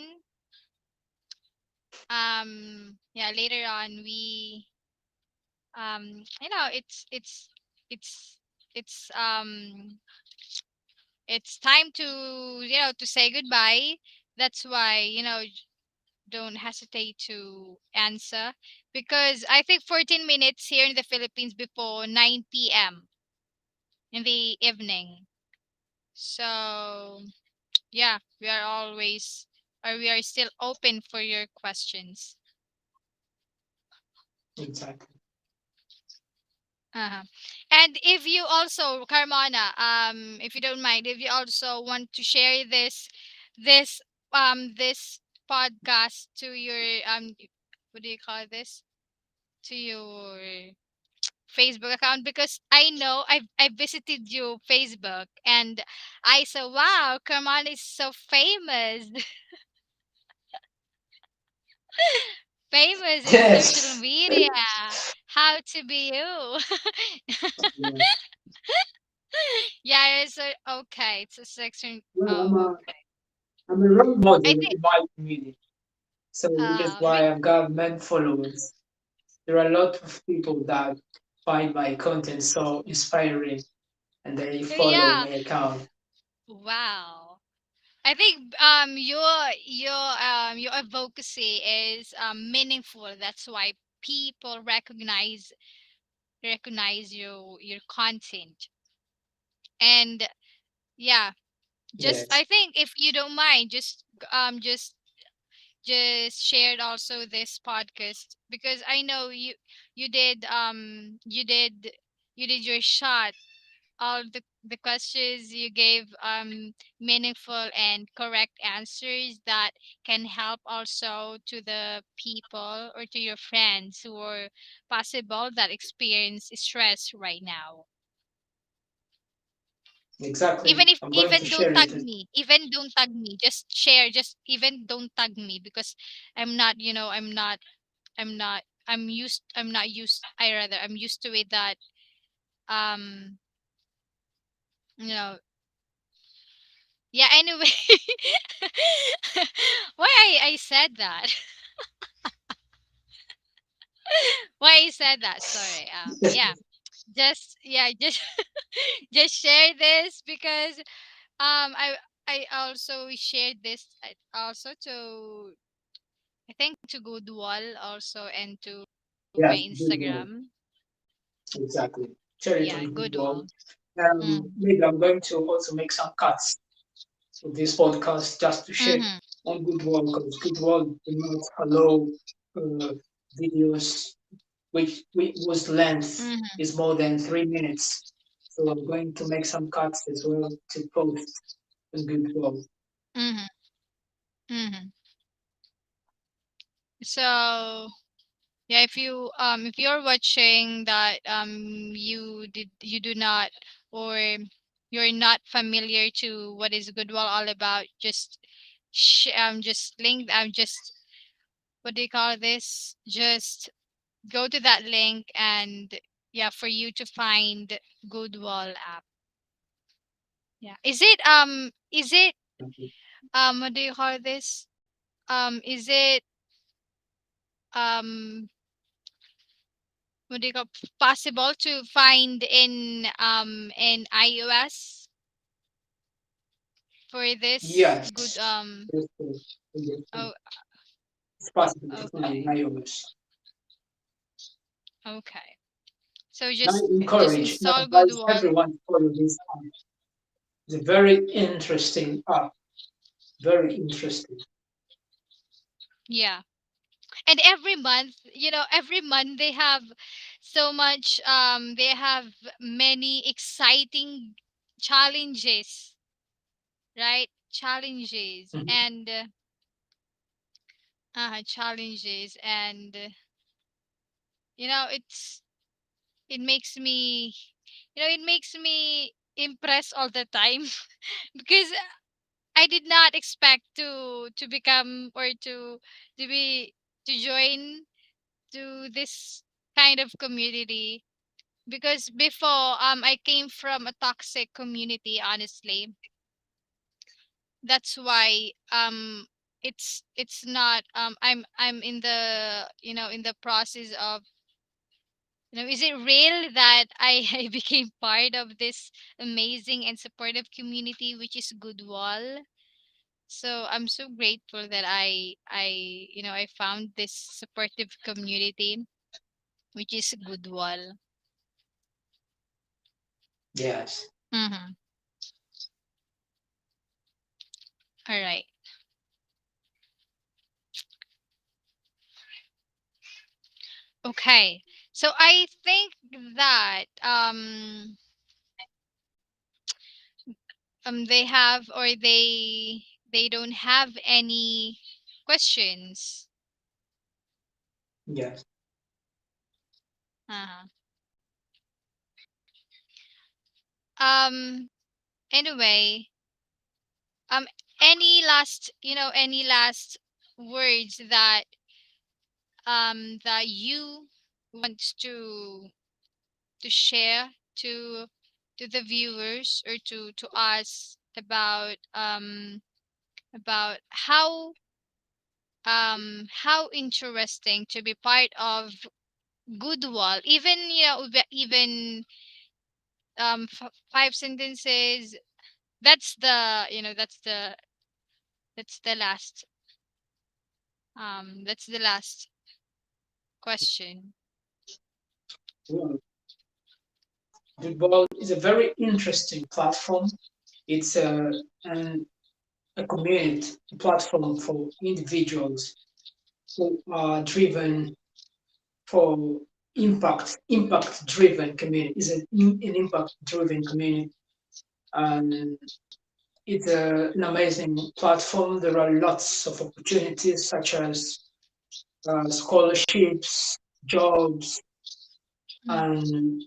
it's it's it's time to to say goodbye. That's why don't hesitate to answer because I think 14 minutes here in the Philippines before 9 p.m. in the evening. So yeah, we are still open for your questions. Exactly. Uh-huh. And if you also, Carmona, if you don't mind, if you also want to share this this podcast to your what do you call this? To your Facebook account because I know I visited your Facebook and I saw wow, Carmona is so famous. Famous in social Yes. media. How to be you. Yeah. Yeah, it's okay. It's a section. Well, Oh, okay. I'm a role I model think in my community. So which is we why I've got many followers. There are a lot of people that find my content so inspiring and they follow yeah. my account. Wow. I think your advocacy is meaningful. That's why people recognize your content. And yeah, just Yes, I think if you don't mind, just shared also this podcast because I know you did you did your shot. All the questions you gave meaningful and correct answers that can help also to the people or to your friends who are possible that experience stress right now. exactly. Even if I'm going to even share don't it. tag me, even don't tag me, just share, just even don't tag me because I'm not I'm not used I rather I'm used to it that um you know yeah, anyway. Why I said that. Why I said that, sorry. Yeah, just just share this because I also shared this also to I think to Goodwall also and to my Yes, good one. Instagram. Exactly. Share it Yeah, on Google. Goodwall. Mm. Maybe I'm going to also make some cuts of this podcast just to share Mhm. on Goodwall because Goodwall do not allow uh, videos whose length Mhm. is more than 3 minutes. So I'm going to make some cuts as well to post on Goodwall. Mhm. Mhm. So yeah, if you're watching that you do not or you're not familiar to what is Goodwill all about, just link just what do you call this? Just go to that link and yeah, for you to find Goodwill app. Yeah. Is it what do you call this? Is it um what do you call possible to find in iOS for this good Yes, yes, yes, yes, yes. oh It's possible to find in okay iOS. okay so And I just encourage and install advise Goodwall. everyone to follow this app. It's a very interesting app, very interesting. Yeah, and every month they have so much they have many exciting challenges, right? Challenges Mhm. and challenges and it's it makes me it makes me impressed all the time because I did not expect to become or to be to join to this kind of community, because before I came from a toxic community, honestly. That's why it's not I'm in the in the process of is it real that I became part of this amazing and supportive community, which is Goodwall. So I'm so grateful that I found this supportive community, which is Goodwall. Yes. Mm-hmm. All right. Okay. So I think that they have or they don't have any questions. Yes. Uh-huh. Um anyway, um any last words that you want to share to the viewers or to us about how interesting to be part of Goodwall, even even 5 sentences. That's that's the last that's the last question. Well, Football is a very interesting platform. It's a community platform for individuals who are driven for impact driven community. It's an impact driven community. And it's an amazing platform. There are lots of opportunities such as scholarships, jobs, Mm. and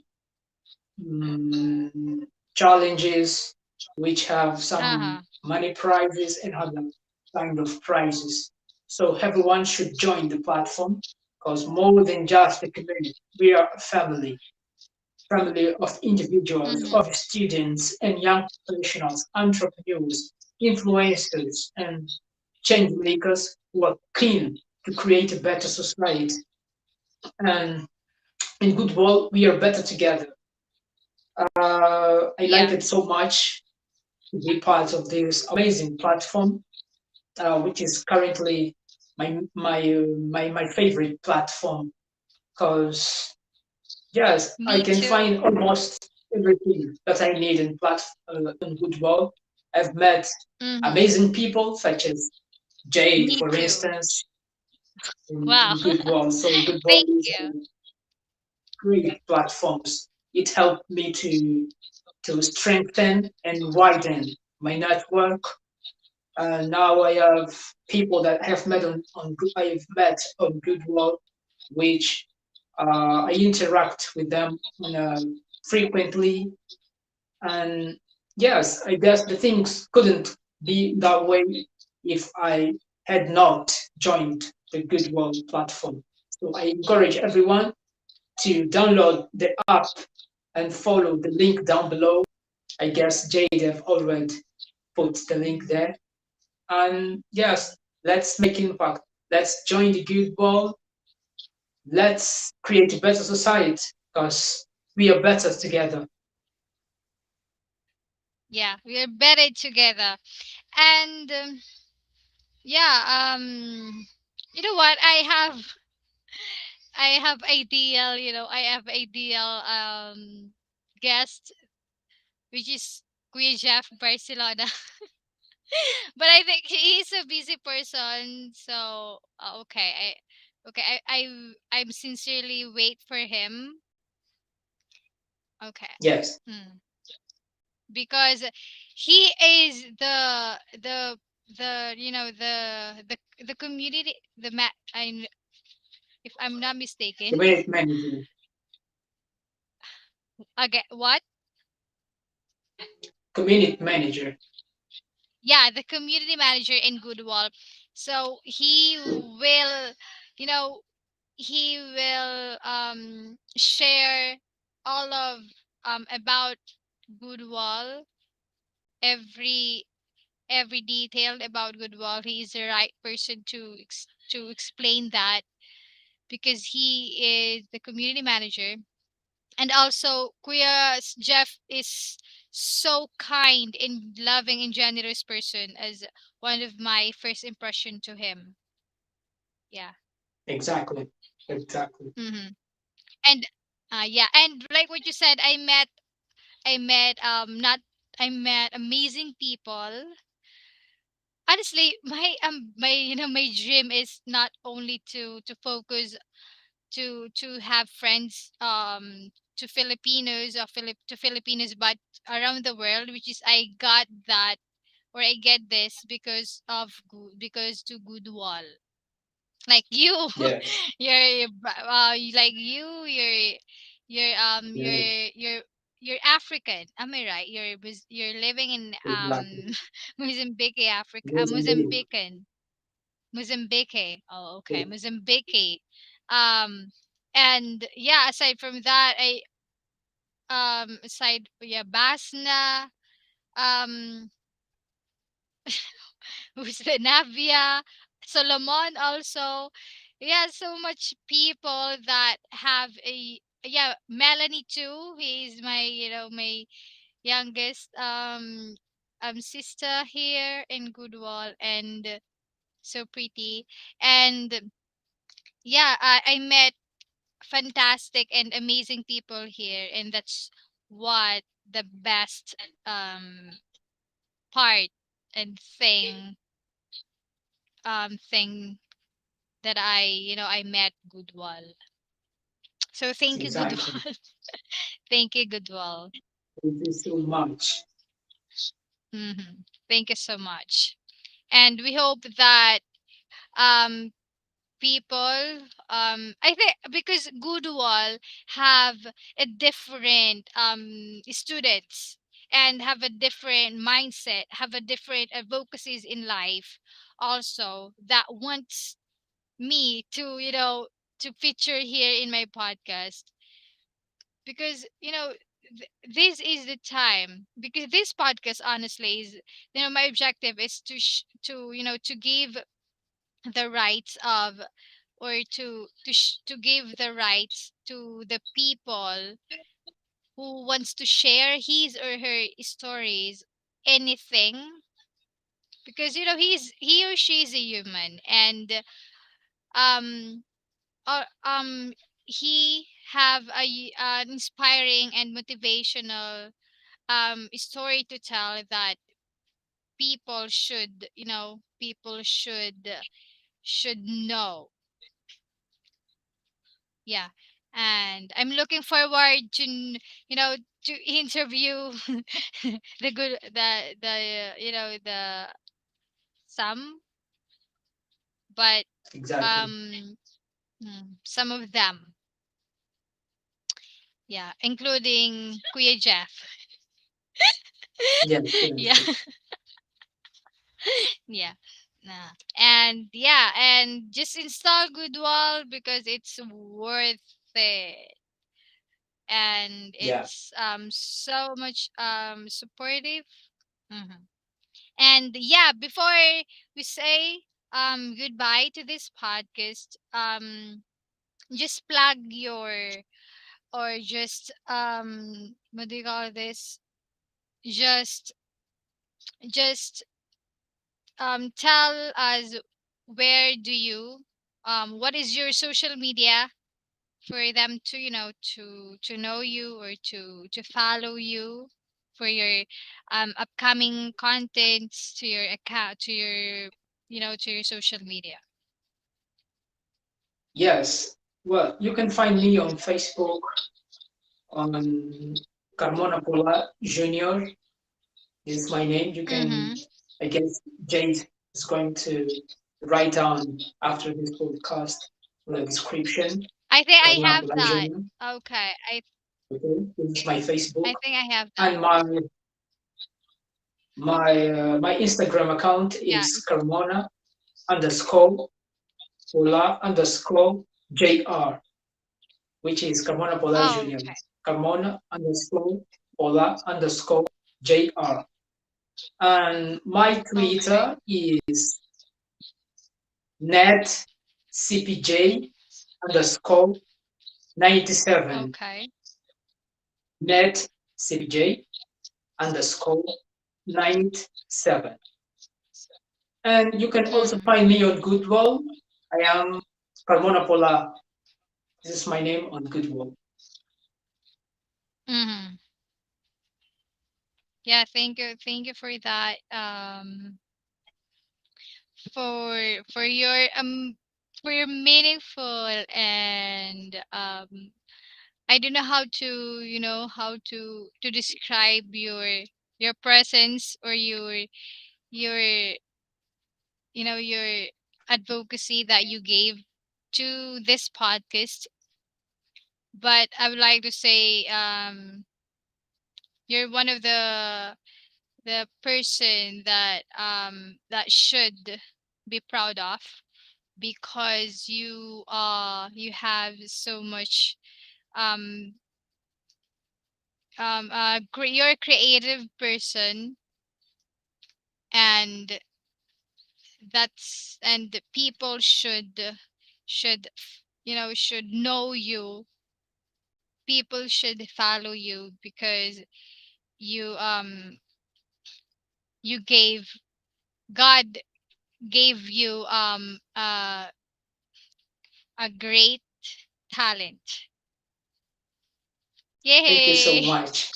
mm, challenges, which have some Uh-huh. money prizes and other kind of prizes. So everyone should join the platform because more than just a community, we are a family of individuals, Mm-hmm. of students and young professionals, entrepreneurs, influencers, and change makers who are keen to create a better society. And in good world, we are better together. I like Yeah. it so much to be part of this amazing platform, which is currently my favorite platform. Because yes, I Me can too. find almost everything that I need in Goodwill. I've met Mm-hmm. amazing people such as Jade, Me for too. instance, Wow. in Goodwill. So Goodwill Thank is you. a great platforms. It helped me to strengthen and widen my network. Now I have people that I have met I've met on Goodwill, which I interact with them frequently. And yes, I guess the things couldn't be that way if I had not joined the Goodwill platform. So I encourage everyone to download the app and follow the link down below. I guess Jade have already put the link there. And yes, let's make impact. Let's join the good ball. Let's create a better society because we are better together. Yeah, we are better together. And yeah, you know what? I have ideal, I have ideal guest, which is Kuya Jeff Barcelona. But I think he's a busy person, so okay, I'm sincerely wait for him. Okay. Yes. Hmm. because he is the the community I, if I'm not mistaken. Community manager, Okay, what? community manager. Yeah, the community manager in Goodwall. So he will, you know, he will share all of about Goodwall, every every detail about Goodwall. He is the right person to to explain that, because he is the community manager. And also, Jeff is so kind and loving and generous person, as one of my first impression to him. Yeah. Exactly, exactly, Mm-hmm. And yeah, and like what you said, I met not I met amazing people. Honestly, my my dream is not only to focus to have friends to Filipinos or to Filipinos, but around the world, which is I got that, or I get this because of because to Goodwall. Like you, yes, like yes, you're African, am I right? You're living in exactly. Mozambique, Africa, Mozambique, Mozambique. Oh, okay, yeah, Mozambique. Um, and yeah, aside from that, I aside yeah, Basna, um, who's the Navia, Solomon also. Yeah, so much people that have a yeah, Melanie too. He's my my youngest sister here in Goodwall, and so pretty. And yeah, I met fantastic and amazing people here, and that's what the best part and thing that I met Goodwall. So thank you, exactly. Goodwall. Thank you, Goodwall. Thank you so much. Hmm. Thank you so much. And we hope that um people I think because Goodwall have a different students, and have a different mindset, have a different advocacies in life also, that wants me to to feature here in my podcast, because this is the time, because this podcast honestly is, my objective is to to give the rights of, or to give the rights to the people who wants to share his or her stories, anything, because he or she is a human, and um um he have an inspiring and motivational story to tell, that people should know. Yeah. And I'm looking forward to to interview the good the the some, but Exactly. um some of them, yeah, including Kuya Jeff. Yes, Yeah. yes, Yeah. Nah. And yeah, and just install Goodwall because it's worth it, and yeah. it's so much supportive. Mhm. And yeah, before we say goodbye to this podcast, just plug your, or just what do you call this? Just just tell us, where do you what is your social media for them to to know you, or to follow you for your upcoming contents, to your account, to your to your social media. Yes. Well, you can find me on Facebook on Carmona Pola Junior. This is my name. You can, Mm-hmm. I guess, Jade is going to write down after this podcast the description. I think I Carmona have Pola that. Junior. Okay. Okay, this is my Facebook I think I have that. and my Instagram account Yeah. is Carmona underscore Pola underscore JR, which is Carmona Pola Oh, Junior. okay. Carmona underscore Pola underscore JR. And my Okay. Twitter is net cpj underscore 97. Okay. Net cpj underscore 97. And you can also Mm-hmm. find me on Goodwall. I am Carmona Pola. This is my name on Goodwall. Mm-hmm. Yeah, thank you. Thank you for that. For your for your meaningful and I don't know how to, how to describe your presence or your your advocacy that you gave to this podcast. But I would like to say you're one of the person that should be proud of, because you have so much um you're a creative person, and and people should know you. People should follow you because you you gave God gave you a great talent. Thank you so Yay! much.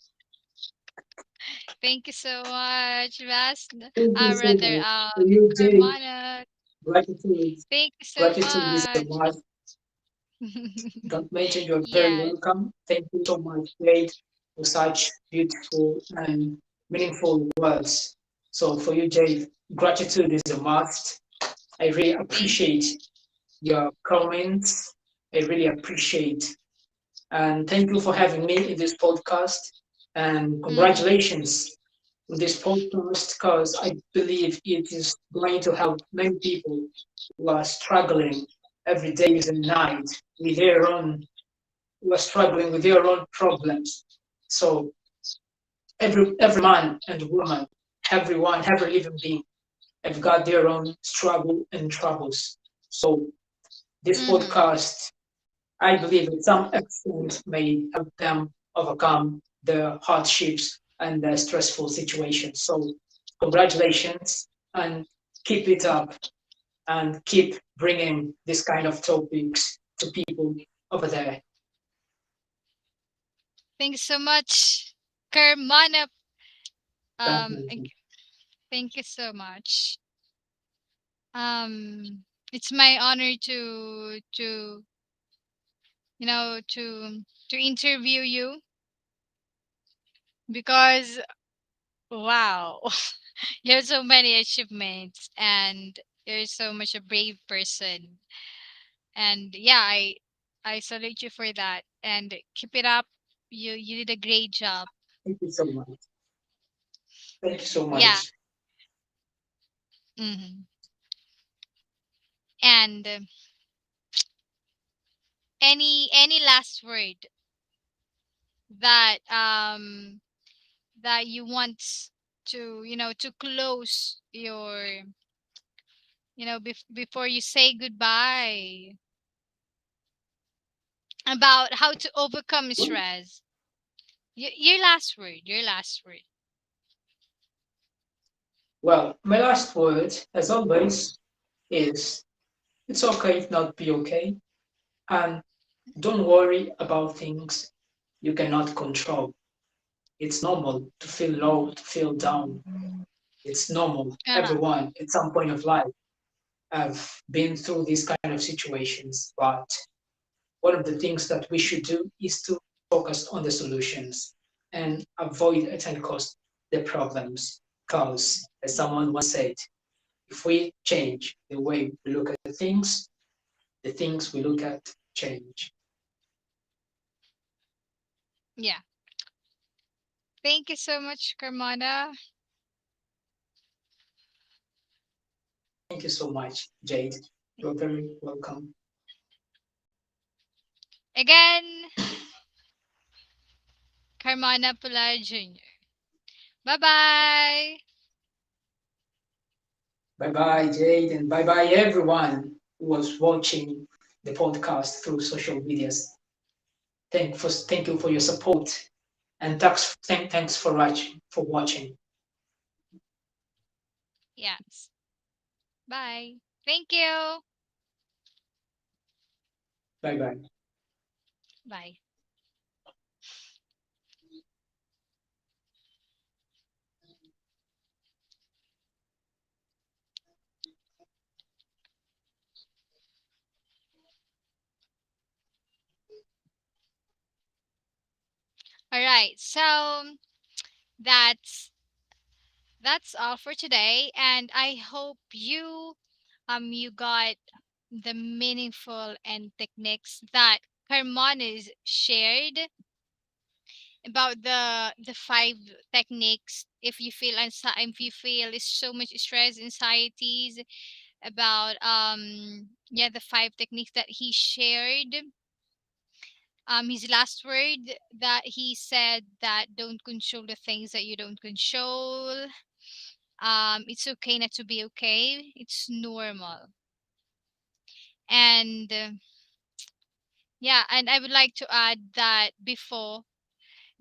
Thank you so much, Vas. Thank you so Rather, much. For you, Jay, Hermana. gratitude. Thank you so Gratitude is a much. must. Don't mention you're very Yes. welcome. Thank you so much, Jade, for such beautiful and meaningful words. So for you, Jade, gratitude is a must. I really Thank appreciate your comments. I really appreciate. And thank you for having me in this podcast. And Mm-hmm. congratulations on this podcast because I believe it is going to help many people who are struggling every day and night with their own, who are struggling with their own problems. So every man and woman, everyone, every living being have got their own struggle and troubles. So this Mm-hmm. podcast, I believe at some extent may help them overcome the hardships and the stressful situations. So congratulations and keep it up and keep bringing this kind of topics to people over there. Thank you so much, Kermana. Thank Um, you. thank thank you so much. It's my honor to interview you, because wow, you have so many achievements, and you're so much a brave person. And yeah, I salute you for that, and keep it up. You did a great job. Thank you so much. Thank you so Yeah. much. Hmm. And any last word that that you want to to close your before you say goodbye, about how to overcome stress. Your last word, your last word. Well, my last word, as always, is it's okay if not be okay. And don't worry about things you cannot control. It's normal to feel low, to feel down. It's normal. Uh-huh. Everyone at some point of life have been through these kind of situations. But one of the things that we should do is to focus on the solutions and avoid at any cost the problems. Because, as someone once said, if we change the way we look at the things we look at change. Yeah. Thank you so much, Carmona. Thank you so much, Jade. You're very welcome. Again, Carmona Pola Jr. Bye bye. Bye bye, Jade, and bye bye, everyone who was watching the podcast through social medias. Thank you for your support, and thanks for watching. Yes. Bye. Thank you. Bye bye. Bye. All right. So that's that's all for today, and I hope you got the meaningful and techniques that Carmonas shared about the five techniques. If you feel if you feel is so much stress, anxieties about yeah, the five techniques that he shared. His last word that he said, that don't control the things that you don't control. It's okay not to be okay, it's normal. And yeah, and I would like to add that before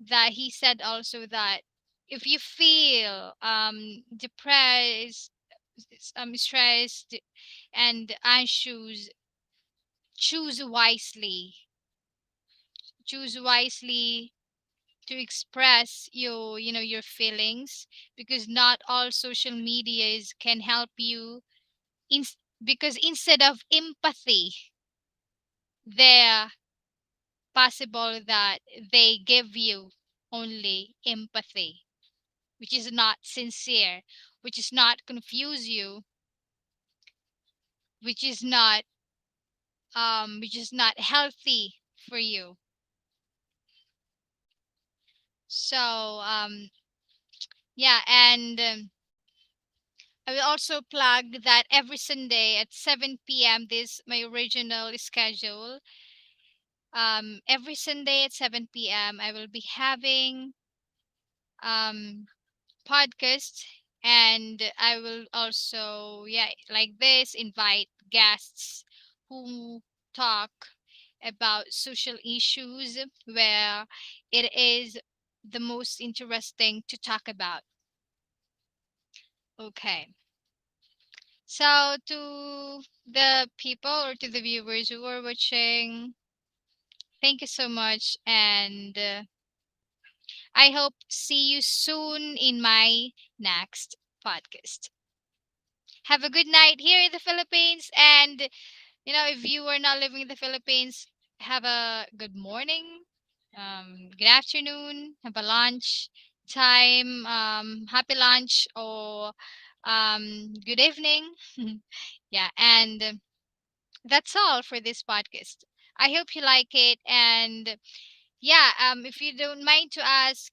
that he said also that if you feel depressed, stressed and anxious, choose wisely. Choose wisely to express your feelings, because not all social medias can help you in, because instead of empathy, they're possible that they give you only empathy, which is not sincere, which is not confuse you, which is not healthy for you. So yeah, and I will also plug that every Sunday at 7 p.m. This my original schedule. Every Sunday at 7 p.m. I will be having um podcast, and I will also, yeah, like this, invite guests who talk about social issues where it is the most interesting to talk about. Okay. So to the people or to the viewers who are watching, thank you so much, and I hope see you soon in my next podcast. Have a good night here in the Philippines, and if you are not living in the Philippines, have a good morning, good afternoon, have a lunch time, happy lunch, or good evening. Yeah, and that's all for this podcast. I hope you like it. And yeah, if you don't mind to ask,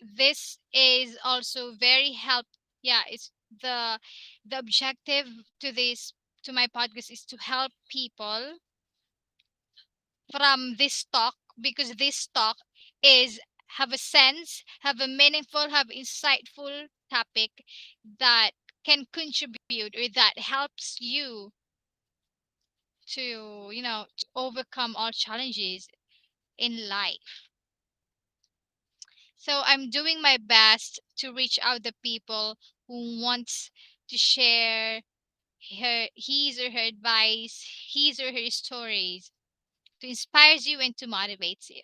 this is also very help. Yeah, it's the the objective to this to my podcast is to help people from this talk, because this talk is have a sense, have a meaningful, have insightful topic that can contribute, or that helps you to to overcome all challenges in life. So I'm doing my best to reach out the people who wants to share his or her advice, his or her stories, to inspire you and to motivate you.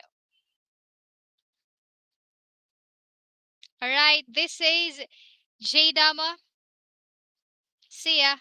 All right, this is J Dama. See ya.